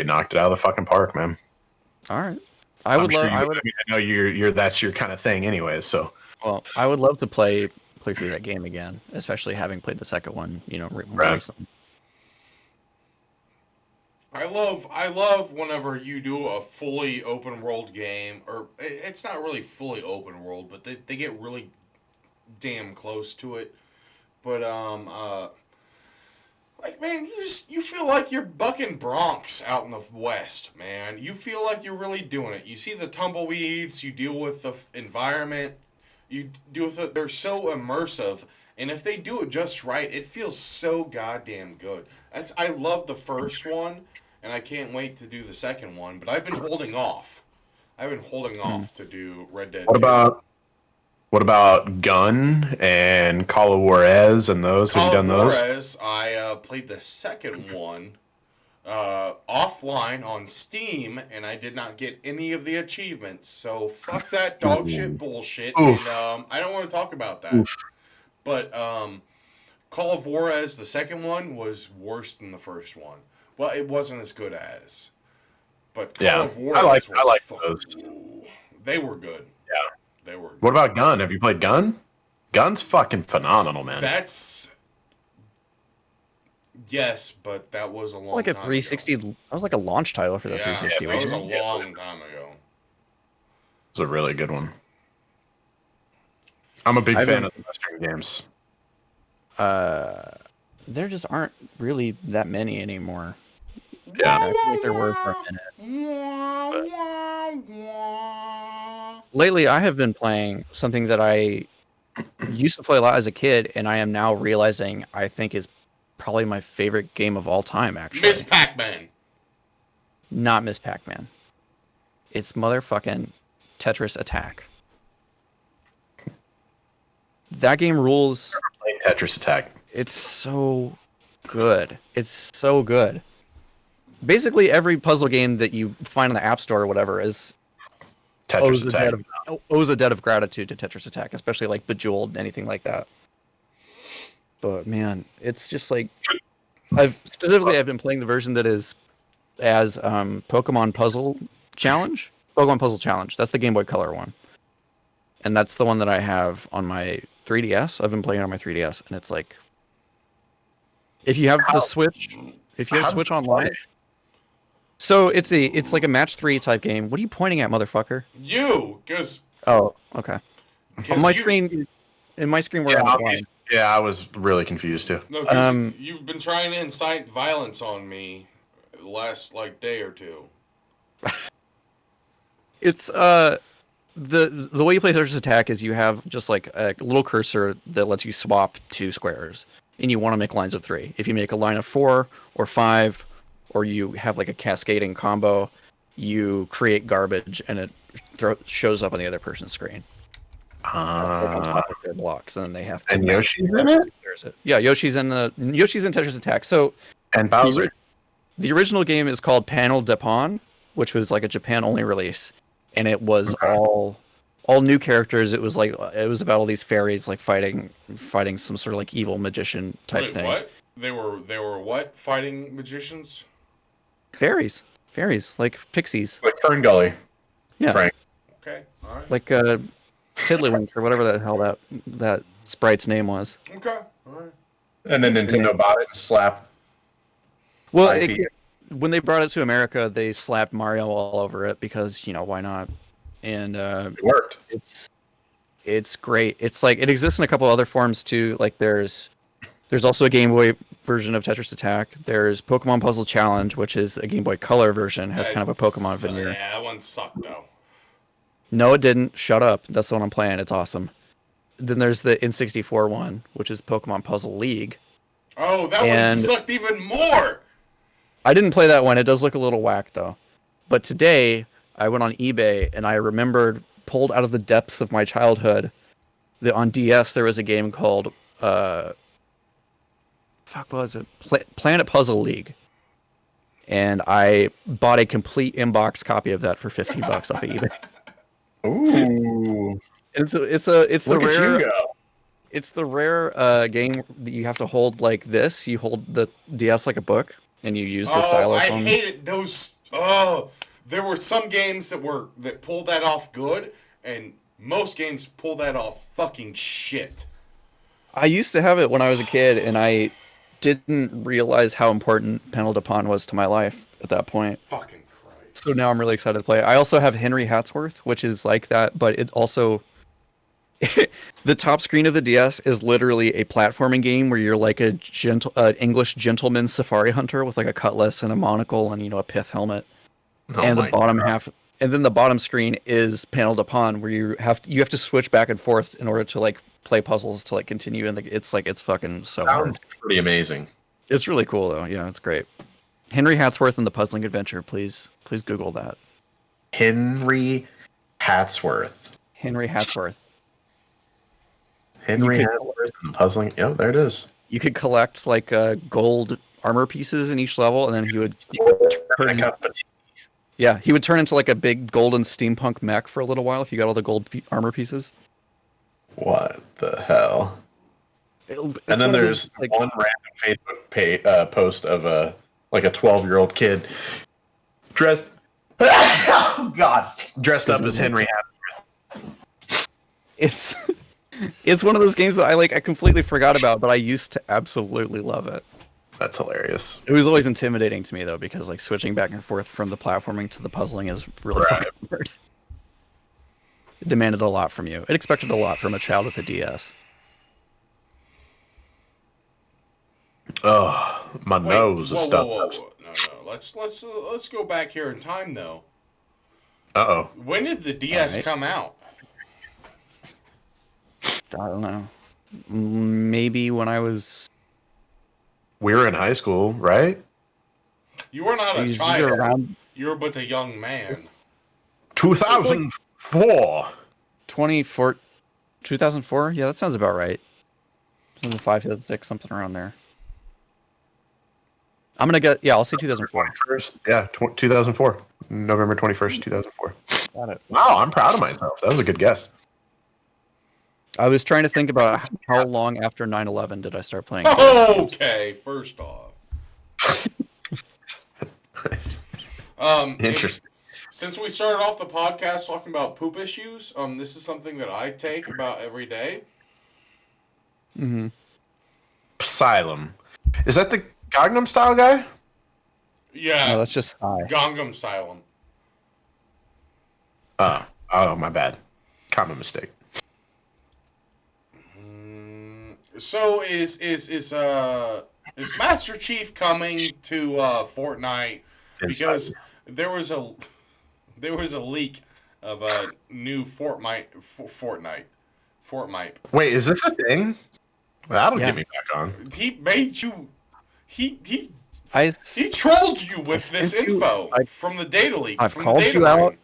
knocked it out of the fucking park, man. All right. I know you're that's your kind of thing anyways, so. Well, I would love to play through that game again, especially having played the second one, recently. I love whenever you do a fully open world game, or it's not really fully open world, but they get really damn close to it. But like, man, you feel like you're bucking broncs out in the West, man. You feel like you're really doing it. You see the tumbleweeds, you deal with the environment, you deal with it. They're so immersive, and if they do it just right, it feels so goddamn good. I love the first one, and I can't wait to do the second one. But I've been holding off. To do Red Dead. What about Gun and Call of Juarez and those? Have you done those? Call of Juarez, I played the second one offline on Steam, and I did not get any of the achievements. So fuck that dog shit bullshit. Oof. And I don't want to talk about that. Oof. But Call of Juarez, the second one, was worse than the first one. Well, it wasn't as good as. But Call of Juarez I like those. They were good. Yeah. They were good. What about Gun? Have you played Gun? Gun's fucking phenomenal, man. Yes, but that was a long like a time 360. ago. That was like a launch title for the 360. That was a long time ago. It's a really good one. I'm a big fan of the Western games. There just aren't really that many anymore. Yeah. I feel like there were for a minute. Lately, I have been playing something that I used to play a lot as a kid, and I am now realizing I think is probably my favorite game of all time, actually. Miss Pac-Man. Not Miss Pac-Man. It's motherfucking Tetris Attack. That game rules. Tetris Attack. It's so good. It's so good. Basically, every puzzle game that you find on the App Store or whatever is owes a debt of gratitude to Tetris Attack, especially like Bejeweled, anything like that. But man, it's just like I've been playing the version that is as Pokemon Puzzle Challenge. Pokemon Puzzle Challenge. That's the Game Boy Color one, and that's the one that I have on my 3DS. I've been playing it on my 3DS, and it's like if you have the Switch, Switch Online. So it's like a match 3 type game. What are you pointing at, motherfucker? You, because oh, okay. On my screen, in my screen, I was really confused too. No, you've been trying to incite violence on me the last day or two. It's the way you play Tetris Attack is you have just like a little cursor that lets you swap two squares, and you want to make lines of 3. If you make a line of 4 or 5, or you have like a cascading combo, you create garbage, and it shows up on the other person's screen. Like on top of their blocks, and then they have to. And Yoshi's in it. Yeah, Yoshi's in Tetris Attack. So And Bowser. the original game is called Panel de Pon, which was like a Japan only release, and it was all new characters. It was about all these fairies like fighting some sort of like evil magician type Wait, thing. what? They were what? Fighting magicians? Fairies, like pixies. Like Ferngully. Yeah, Frank. Okay, all right. like Tiddlywinks or whatever the hell that sprite's name was. Okay, all right. And then Nintendo bought it and slapped. Well, IP. when they brought it to America, they slapped Mario all over it because why not? And It worked. it's great. It's like it exists in a couple other forms too. Like there's also a Game Boy version of Tetris Attack. There's Pokemon Puzzle Challenge, which is a Game Boy Color version. Has kind of a Pokemon veneer. Yeah, that one sucked though. No, it didn't. Shut up. That's the one I'm playing. It's awesome. Then there's the N64 one, which is Pokemon Puzzle League. Oh, that one sucked even more. I didn't play that one. It does look a little whack though. But today I went on eBay and I remembered, pulled out of the depths of my childhood, that on DS there was a game called what was it? Planet Puzzle League. And I bought a complete inbox copy of that for $15 off of eBay. Ooh. It's the Look at rare you go. it's the rare game that you have to hold like this. You hold the DS like a book, and you use the stylus. I hated those. Oh, there were some games that pulled that off good, and most games pull that off fucking shit. I used to have it when I was a kid, and I didn't realize how important Panel de Pon was to my life at that point. Fucking Christ. So now I'm really excited to play it. I also have Henry Hatsworth, which is like that, but it also... the top screen of the DS is literally a platforming game where you're like a English gentleman safari hunter with like a cutlass and a monocle and a pith helmet. And the bottom half... And then the bottom screen is Panel de Pon, where you have to switch back and forth in order to like play puzzles to like continue. And it's fucking so hard. Pretty amazing. It's really cool though. Yeah, it's great. Henry Hatsworth and the Puzzling Adventure. Please Google that. Henry Hatsworth. Henry Hatsworth. Henry Hatsworth and the Puzzling. Yep, there it is. You could collect like gold armor pieces in each level, and then he would he would turn into like a big golden steampunk mech for a little while if you got all the gold armor pieces. What the hell? And then there's like, one random Facebook post of a 12-year-old kid dressed dressed up as Henry Hatsworth. It's one of those games that I completely forgot about, but I used to absolutely love it. That's hilarious. It was always intimidating to me though, because like switching back and forth from the platforming to the puzzling is really fucking hard. It demanded a lot from you. It expected a lot from a child with a DS. Oh, my nose is stuck. No. Let's go back here in time though. Uh-oh. When did the DS come out? I don't know. Maybe when I was... We were in high school, right? You were not a child. You were but a young man. 2004. 2004? Yeah, that sounds about right. 2005, 2006, something around there. I'm going to get... Yeah, I'll say 2004. 2004. November 21st, 2004. Got it. Wow, I'm proud of myself. That was a good guess. I was trying to think about how long after 9/11 did I start playing. Okay, first off. Interesting. Since we started off the podcast talking about poop issues, this is something that I take about every day. Mm-hmm. Asylum. Is that the Gangnam Style guy? Yeah. No, that's just Gangnam Style. Oh, my bad. Common mistake. So is Master Chief coming to Fortnite? Because there was a leak of a new Fortnite. Wait, is this a thing? That'll Yeah. get me back on. He made you. He I trolled you with I this sent you- info I- from the data leak. I've from called the data you mine. out.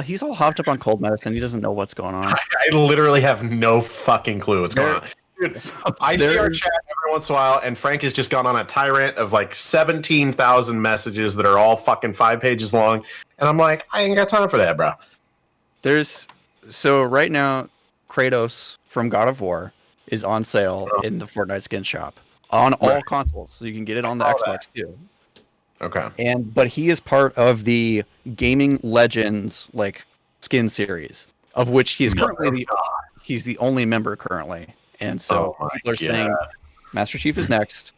He's all hopped up on cold medicine. He doesn't know what's going on. I literally have no fucking clue what's going on. Dude, I see our There's- chat every once in a while, and Frank has just gone on a tirade of like 17,000 messages that are all fucking 5 pages long, and I'm like, I ain't got time for that, bro. So right now, Kratos from God of War is on sale in the Fortnite skin shop on all consoles, so you can get it on the Xbox too. Okay. But he is part of the Gaming Legends like skin series, of which he is currently he's the only member currently. And so people are saying Master Chief is next.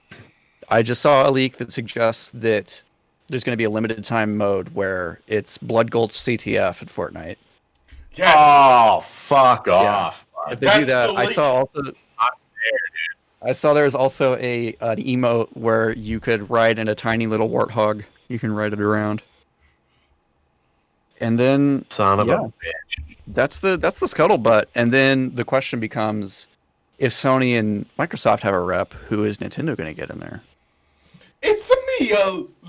I just saw a leak that suggests that there's going to be a limited time mode where it's Blood Gulch CTF at Fortnite. Yes. Oh, fuck off. If they do That's that, the I leak. saw also. I saw there was also an emote where you could ride in a tiny little warthog. You can ride it around. And then Son of yeah. a bitch. that's the scuttlebutt. And then the question becomes, if Sony and Microsoft have a rep, who is Nintendo going to get in there? It's me,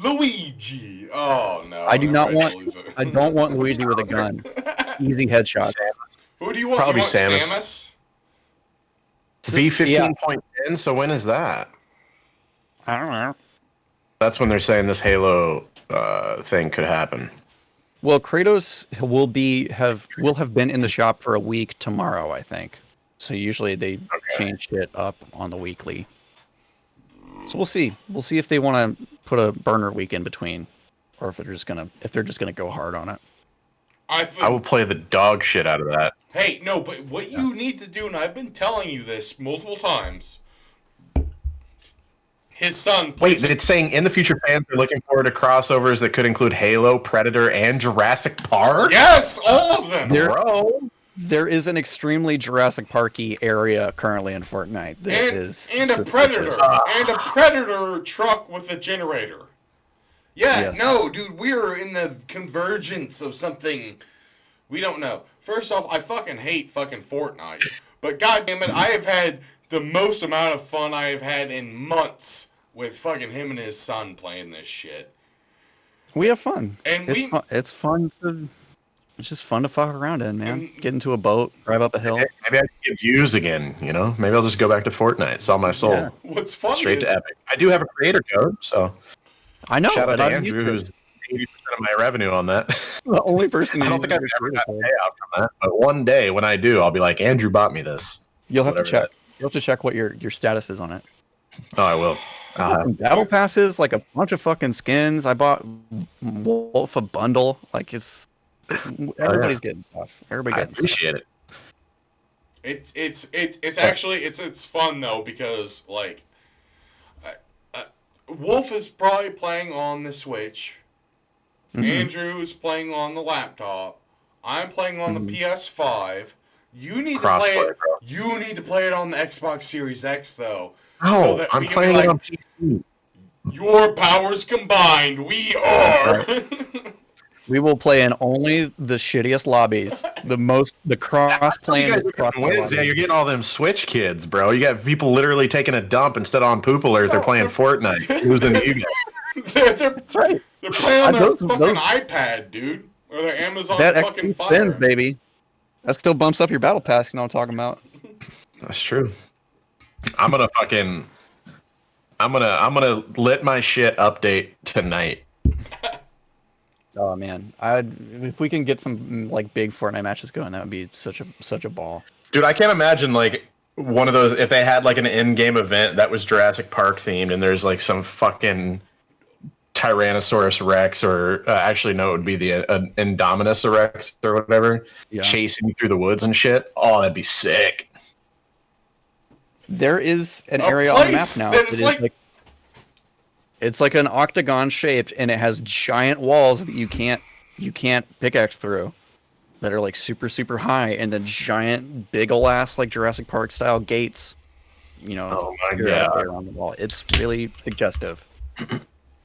Luigi. Oh no. I do not want. Loser. I don't want Luigi with a gun. Easy headshot. Who do you want? Probably you want Samus. V15.10, so when is that? I don't know. That's when they're saying this Halo thing could happen. Well, Kratos will have been in the shop for a week tomorrow, I think. So usually they change it up on the weekly. So we'll see. We'll see if they want to put a burner week in between, or if they're just gonna go hard on it. I will play the dog shit out of that. Hey, no, but what you need to do, and I've been telling you this multiple times. His son. Wait, it's saying in the future fans are looking forward to crossovers that could include Halo, Predator, and Jurassic Park? Yes, all of them. There is an extremely Jurassic Parky area currently in Fortnite that is and a Predator and a Predator truck with a generator. Yeah, Yes. no, dude, we're in the convergence of something we don't know. First off, I fucking hate fucking Fortnite, but goddamn it, I have had the most amount of fun I have had in months with fucking him and his son playing this shit. We have fun. And it's fun to. It's just fun to fuck around in, man. Get into a boat, drive up a hill. Maybe I can get views again, you know? Maybe I'll just go back to Fortnite, sell my soul. Yeah. What's funny Straight is, to Epic. I do have a creator code, so I know. shout out but to I've Andrew, used who's 80% of my revenue on that. the only person. I don't think I've ever gotten a payout from that, but one day when I do, I'll be like, Andrew bought me this. You'll have to Whatever check. You'll have to check what your status is on it. Oh, I will. Some battle passes, like a bunch of fucking skins. I bought Wolf a bundle. Like everybody's getting stuff. Everybody I getting appreciate it. it's actually it's fun though because like Wolf is probably playing on the Switch. Mhm. Andrew's playing on the laptop. I'm playing on the PS5. You need to Crossplay, play it. bro. You need to play it on the Xbox Series X though. No, so that I'm we can be playing like, it on PC. Your powers combined, we are. We will play in only the shittiest lobbies. The cross You playing guys is are cross getting wins. Yeah, you're getting all them Switch kids, bro. You got people literally taking a dump instead on Poop Alert. They're playing Fortnite. Losing to you guys. they're That's right. they're playing on their Those- fucking those- iPad, dude, or their Amazon That fucking XP Fire. spins, baby. That still bumps up your battle pass. You know what I'm talking about? That's true. I'm gonna let my shit update tonight. Oh man, if we can get some like big Fortnite matches going, that would be such a ball. Dude, I can't imagine like one of those if they had like an in-game event that was Jurassic Park themed and there's like some fucking Tyrannosaurus Rex or actually no, it would be the Indominus Rex or whatever chasing you through the woods and shit. Oh, that'd be sick. There is an A area on the map place now. that is that is it's like an octagon shaped, and it has giant walls that you can't pickaxe through, that are like super high, and then giant big ol' ass like Jurassic Park style gates. You know, Oh my here out God. there on the wall. It's really suggestive.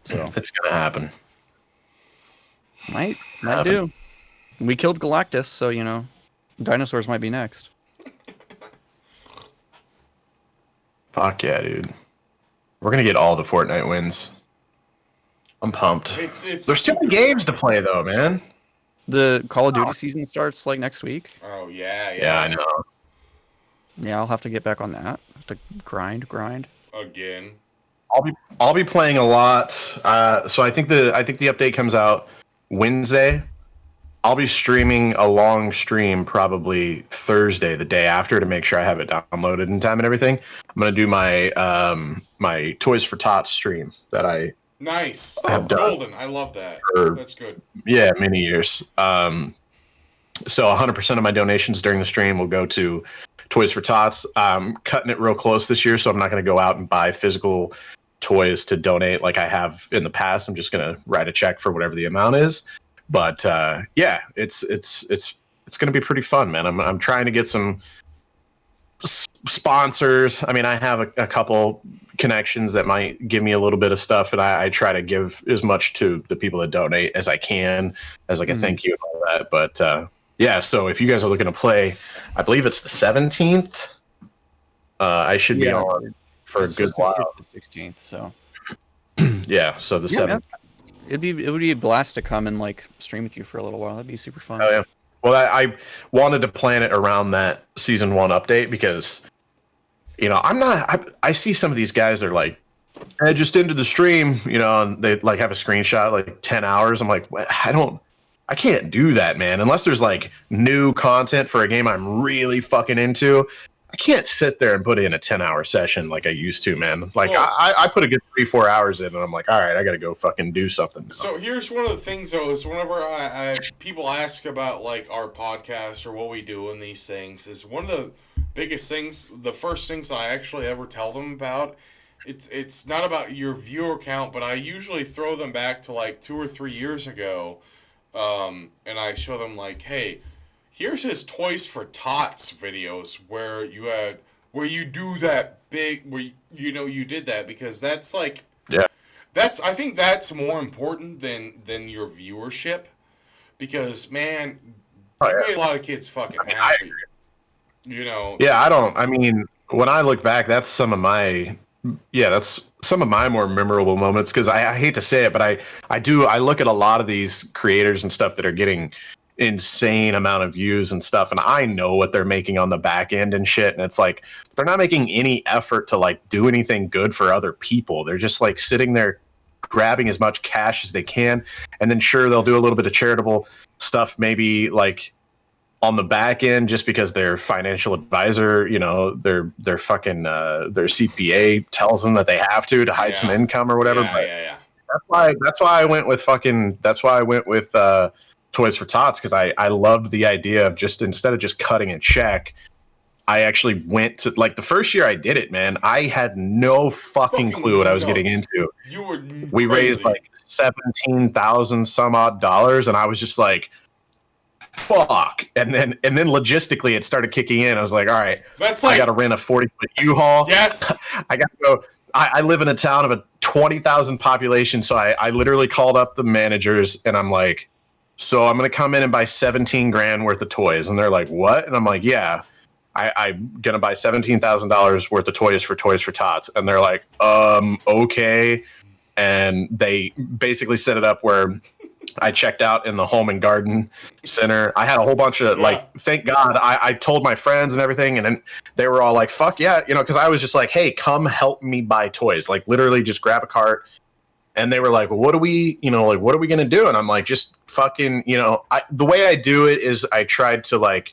So It's gonna happen. Might do. We killed Galactus, so dinosaurs might be next. Fuck yeah, dude. We're gonna get all the Fortnite wins. I'm pumped. There's too many games to play though, man. The Call of Duty season starts like next week. Oh yeah. Yeah, I know. Yeah, I'll have to get back on that. Have to grind. Again. I'll be playing a lot. So I think the update comes out Wednesday. I'll be streaming a long stream probably Thursday, the day after, to make sure I have it downloaded in time and everything. I'm gonna do my my Toys for Tots stream that I have done. Golden. I love that. That's good. Yeah, many years. So 100% of my donations during the stream will go to Toys for Tots. I'm cutting it real close this year, so I'm not going to go out and buy physical toys to donate like I have in the past. I'm just going to write a check for whatever the amount is. But yeah, it's going to be pretty fun, man. I'm trying to get some sponsors. I mean, I have a couple connections that might give me a little bit of stuff, and I try to give as much to the people that donate as I can, as like a thank you and all that. But yeah, so if you guys are looking to play, I believe it's the 17th. I should be on for a good while. The 16th, so yeah, so the 7th. It would be a blast to come and like stream with you for a little while. That'd be super fun. Oh yeah. Well, I wanted to plan it around that season 1 update because, I see some of these guys are like, I just ended the stream, and they like have a screenshot like 10 hours. I'm like, what? I can't do that, man. Unless there's like new content for a game I'm really fucking into. I can't sit there and put in a 10-hour session like I used to, man. Like I put a good 3-4 hours in, and I'm like, all right, I got to go fucking do something now. So here's one of the things, though, is whenever people ask about like our podcast or what we do in these things, is one of the biggest things, the first things I actually ever tell them about. It's not about your viewer count, but I usually throw them back to like 2 or 3 years ago, and I show them like, hey. Here's his Toys for Tots videos where you do that big, where you did that, because that's like, I think that's more important than your viewership, because man, you made a lot of kids fucking happy. Yeah, I mean, when I look back, that's some of my more memorable moments, because I hate to say it, but I look at a lot of these creators and stuff that are getting insane amount of views and stuff, and I know what they're making on the back end and shit, and it's like they're not making any effort to like do anything good for other people. They're just like sitting there grabbing as much cash as they can, and then sure, they'll do a little bit of charitable stuff maybe like on the back end just because their financial advisor, their fucking their CPA tells them that they have to hide some income or whatever. That's why I went with Toys for Tots, because I loved the idea of just, instead of just cutting a check, I actually went to, like, the first year I did it, man, I had no fucking clue what I was getting into. We raised like 17,000 some odd dollars, and I was just like, fuck. And then logistically it started kicking in. I was like, all right, I got to rent a 40-foot U-Haul. Yes. I got to go. I live in a town of a 20,000 population, so I literally called up the managers, and I'm like, so I'm going to come in and buy 17 grand worth of toys. And they're like, what? And I'm like, yeah, I'm going to buy $17,000 worth of toys for Tots. And they're like, okay. And they basically set it up where I checked out in the home and garden center. I had a whole bunch of thank God I told my friends and everything. And then they were all like, fuck yeah. Cause I was just like, hey, come help me buy toys. Like literally just grab a cart. And they were like, what are we going to do? And I'm like, just fucking, the way I do it is I tried to like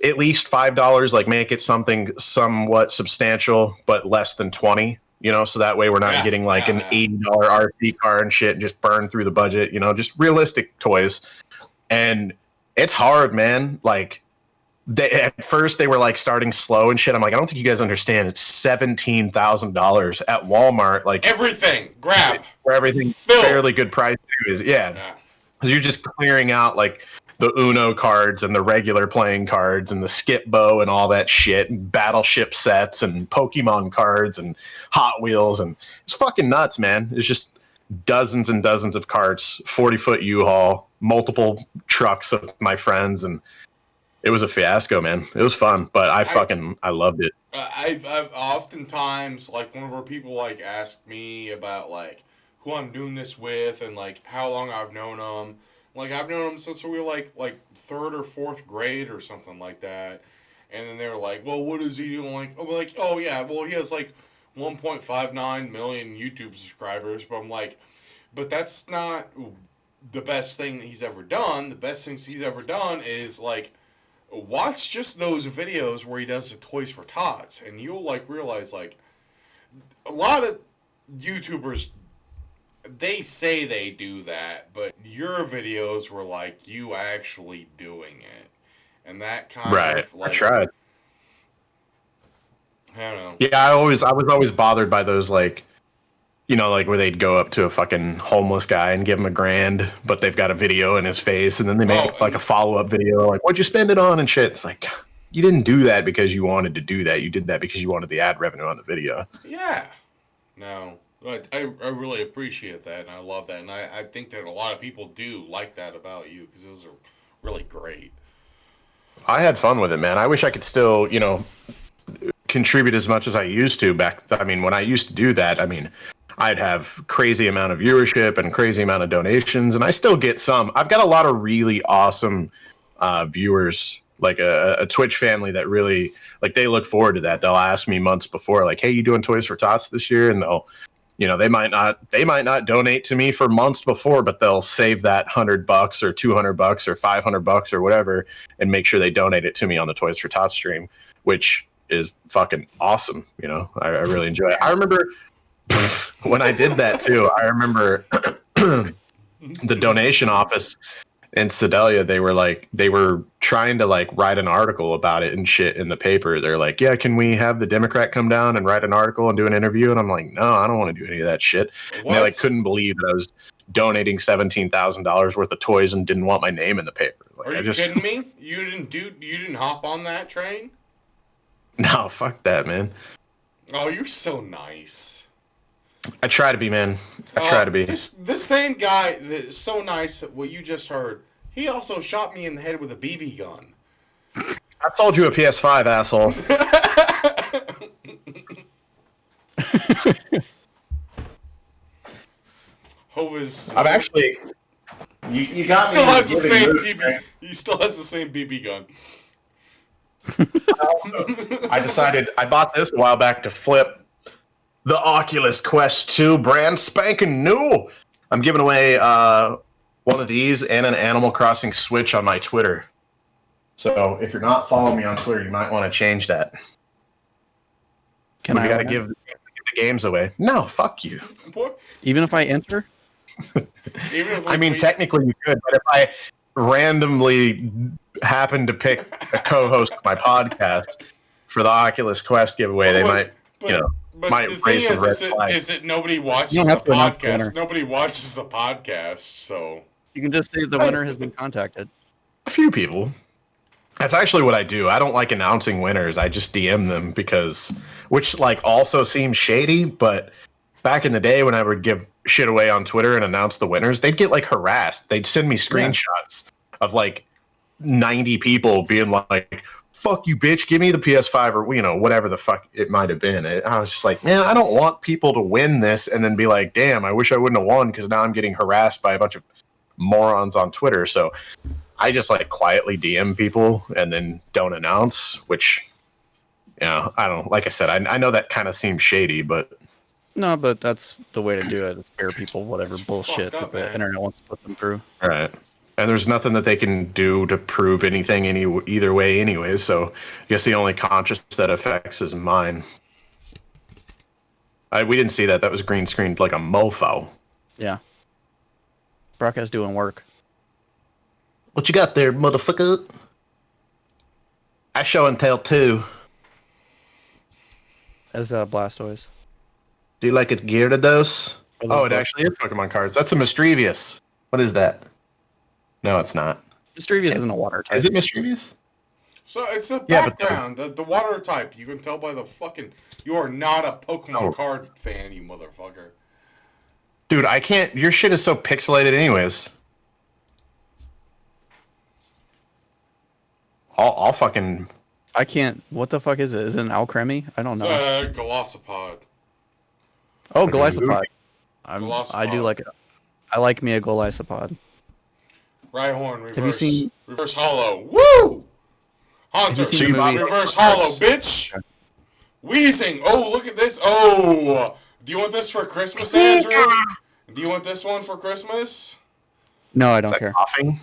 at least $5, like make it something somewhat substantial, but less than 20, so that way we're not getting like an $80 RC car and shit and just burn through the budget, just realistic toys. And it's hard, man. Like at first they were like starting slow and shit. I'm like, I don't think you guys understand. It's $17,000 at Walmart. Like everything, grab where everything fairly good price is. Yeah. Because you're just clearing out like the Uno cards and the regular playing cards and the skip bow and all that shit and battleship sets and Pokemon cards and Hot Wheels, and it's fucking nuts, man. It's just dozens and dozens of carts, 40-foot U-Haul, multiple trucks of my friends, and it was a fiasco, man. It was fun, but I loved it. I've oftentimes, like, whenever people like ask me about like who I'm doing this with and like how long I've known them, like I've known them since we were like third or fourth grade or something like that, and then they're like, well, what is he doing? Like, oh yeah, well he has like 1.59 million YouTube subscribers, but I'm like, but that's not the best thing that he's ever done. The best things he's ever done is like watch just those videos where he does the Toys for Tots, and you'll like realize like a lot of YouTubers, they say they do that, but your videos were like you actually doing it, and that kind of like I tried. I don't know. Yeah, I was always bothered by those, like, you know, like where they'd go up to a fucking homeless guy and give him $1,000, but they've got a video in his face, and then they make like a follow-up video, like, what'd you spend it on and shit. It's like, you didn't do that because you wanted to do that. You did that because you wanted the ad revenue on the video. Yeah. No. But I really appreciate that, and I love that, and I think that a lot of people do like that about you, because those are really great. I had fun with it, man. I wish I could still, you know, contribute as much as I used to I mean, when I used to do that, I mean, I'd have crazy amount of viewership and crazy amount of donations, and I still get some. I've got a lot of really awesome viewers, like a Twitch family that really, like, they look forward to that. They'll ask me months before, like, hey, you doing Toys for Tots this year? And they'll, you know, they might not donate to me for months before, but they'll save that $100 or $200 or $500 or whatever and make sure they donate it to me on the Toys for Tots stream, which is fucking awesome. You know, I really enjoy it. I remember when I did that too. I remember the donation office in Sedalia, they were trying to like write an article about it and shit in the paper. They're like, yeah, can we have the Democrat come down and write an article and do an interview? And I'm like, no, I don't want to do any of that shit. And they like couldn't believe that I was donating $17,000 worth of toys and didn't want my name in the paper. Like, Are you kidding me? You didn't hop on that train? No, fuck that, man. Oh, you're so nice. I try to be, man. I try to be. This same guy that's so nice, what you just heard, he also shot me in the head with a BB gun. I sold you a PS5, asshole. I'm actually. You got still me. Has the same BB. He still has the same BB gun. I bought this a while back to flip the Oculus Quest 2, brand spanking new. I'm giving away one of these and an Animal Crossing Switch on my Twitter. So if you're not following me on Twitter, you might want to change that. We got to give the games away. No, fuck you. What? Even if I enter? I mean, technically you could, but if I randomly happen to pick a co-host of my podcast for the Oculus Quest giveaway, they might, might the raise thing some red flags. is that nobody watches the podcast. Nobody watches the podcast, so you can just say the winner has been contacted. A few people. That's actually what I do. I don't like announcing winners. I just DM them which like also seems shady, but back in the day when I would give shit away on Twitter and announce the winners, they'd get like harassed. They'd send me screenshots of like 90 people being like, fuck you, bitch, give me the PS5 or, you know, whatever the fuck it might have been. I was just like, man, I don't want people to win this and then be like, damn, I wish I wouldn't have won because now I'm getting harassed by a bunch of morons on Twitter. So I just like quietly DM people and then don't announce, which, you know, I don't, like I said, I know that kind of seems shady, but. No, but that's the way to do it, is spare people whatever bullshit that the internet wants to put them through. All right. And there's nothing that they can do to prove anything either way anyways, so I guess the only conscience that affects is mine. We didn't see that. That was green screened like a mofo. Yeah. Broadcast doing work. What you got there, motherfucker? I show and tell too. As Blastoise. Do you like it Gyarados? Oh, it actually is Pokemon cards. That's a Mischievous. What is that? No, it's not. Mischievous isn't a water type. Is it Mischievous? So it's a background. The water type. You can tell by the fucking. You are not a Pokemon card fan, you motherfucker. Dude, I can't. Your shit is so pixelated, anyways. I'll fucking. I can't. What the fuck is it? Is it an Alcremie? I don't It's know. a Glossopod. Oh, Glycopod. I do Glossopod. like it. I like me a Glycopod. Rhyhorn, reverse. Have you seen? Reverse hollow. Woo! Hunter, Have you seen the movie? reverse hollow, bitch! Wheezing! Oh, look at this! Oh! Do you want this for Christmas, Andrew? Do you want this one for Christmas? No, I Is don't that care. coughing?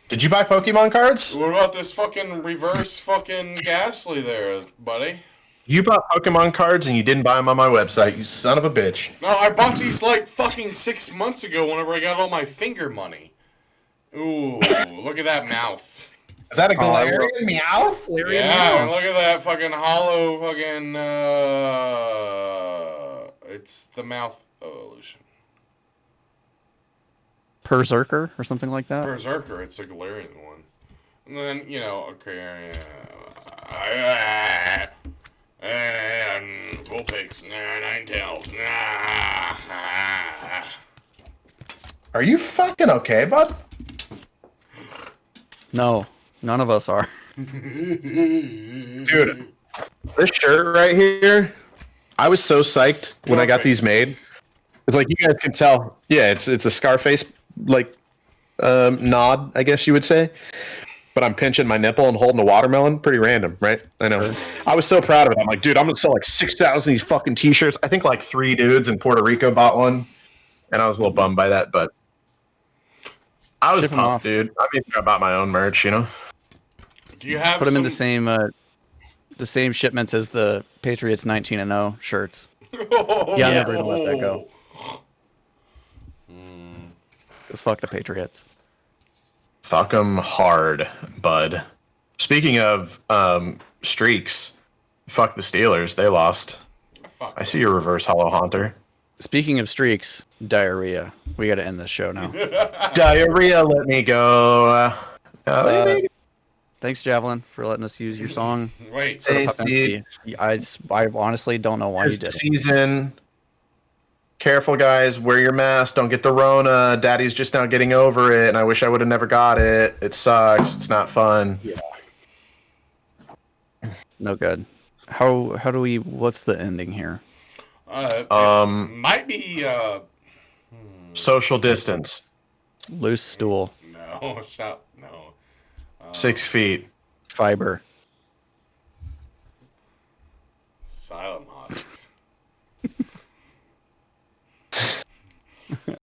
Did you buy Pokemon cards? What about this fucking reverse fucking Ghastly there, buddy? You bought Pokemon cards and you didn't buy them on my website, you son of a bitch. No, I bought these like fucking 6 months ago whenever I got all my finger money. Ooh, look at that mouth. Is that a Galarian Meowth? Yeah, look at that fucking hollow fucking, it's the mouth evolution. Berserker or something like that. Berserker, it's a Galarian one. And then, you know, okay, Vulpix, Ninetales, Are you fucking okay, bud? No, none of us are. Dude, this shirt right here, I was so psyched when I got these made. It's like you guys can tell. Yeah, it's a Scarface like nod, I guess you would say. But I'm pinching my nipple and holding a watermelon. Pretty random, right? I know. I was so proud of it. I'm like, dude, I'm gonna sell like 6,000 of these fucking t-shirts. I think like 3 dudes in Puerto Rico bought one, and I was a little bummed by that, but I was Ship 'em pumped, off. dude. I mean, I bought my own merch, you know. Do you have Put them in some... the same shipments as the Patriots 19-0 shirts. Oh, Yeah, I'm never gonna let that go. Just fuck the Patriots. Fuck them hard, bud. Speaking of streaks, fuck the Steelers. They lost. Fuck. I see your reverse hollow haunter. Speaking of streaks, diarrhea. We got to end this show now. Diarrhea, let me go. Thanks, Javelin, for letting us use your song. Wait. For the Hey, Pup Steve. MC. I honestly don't know why It's you did the it. season. Careful, guys. Wear your mask. Don't get the Rona. Daddy's just now getting over it, and I wish I would have never got it. It sucks. It's not fun. No good. How do we? What's the ending here? It might be, Social distance. Loose stool, no, it's not, no. 6 feet. fiber. Silent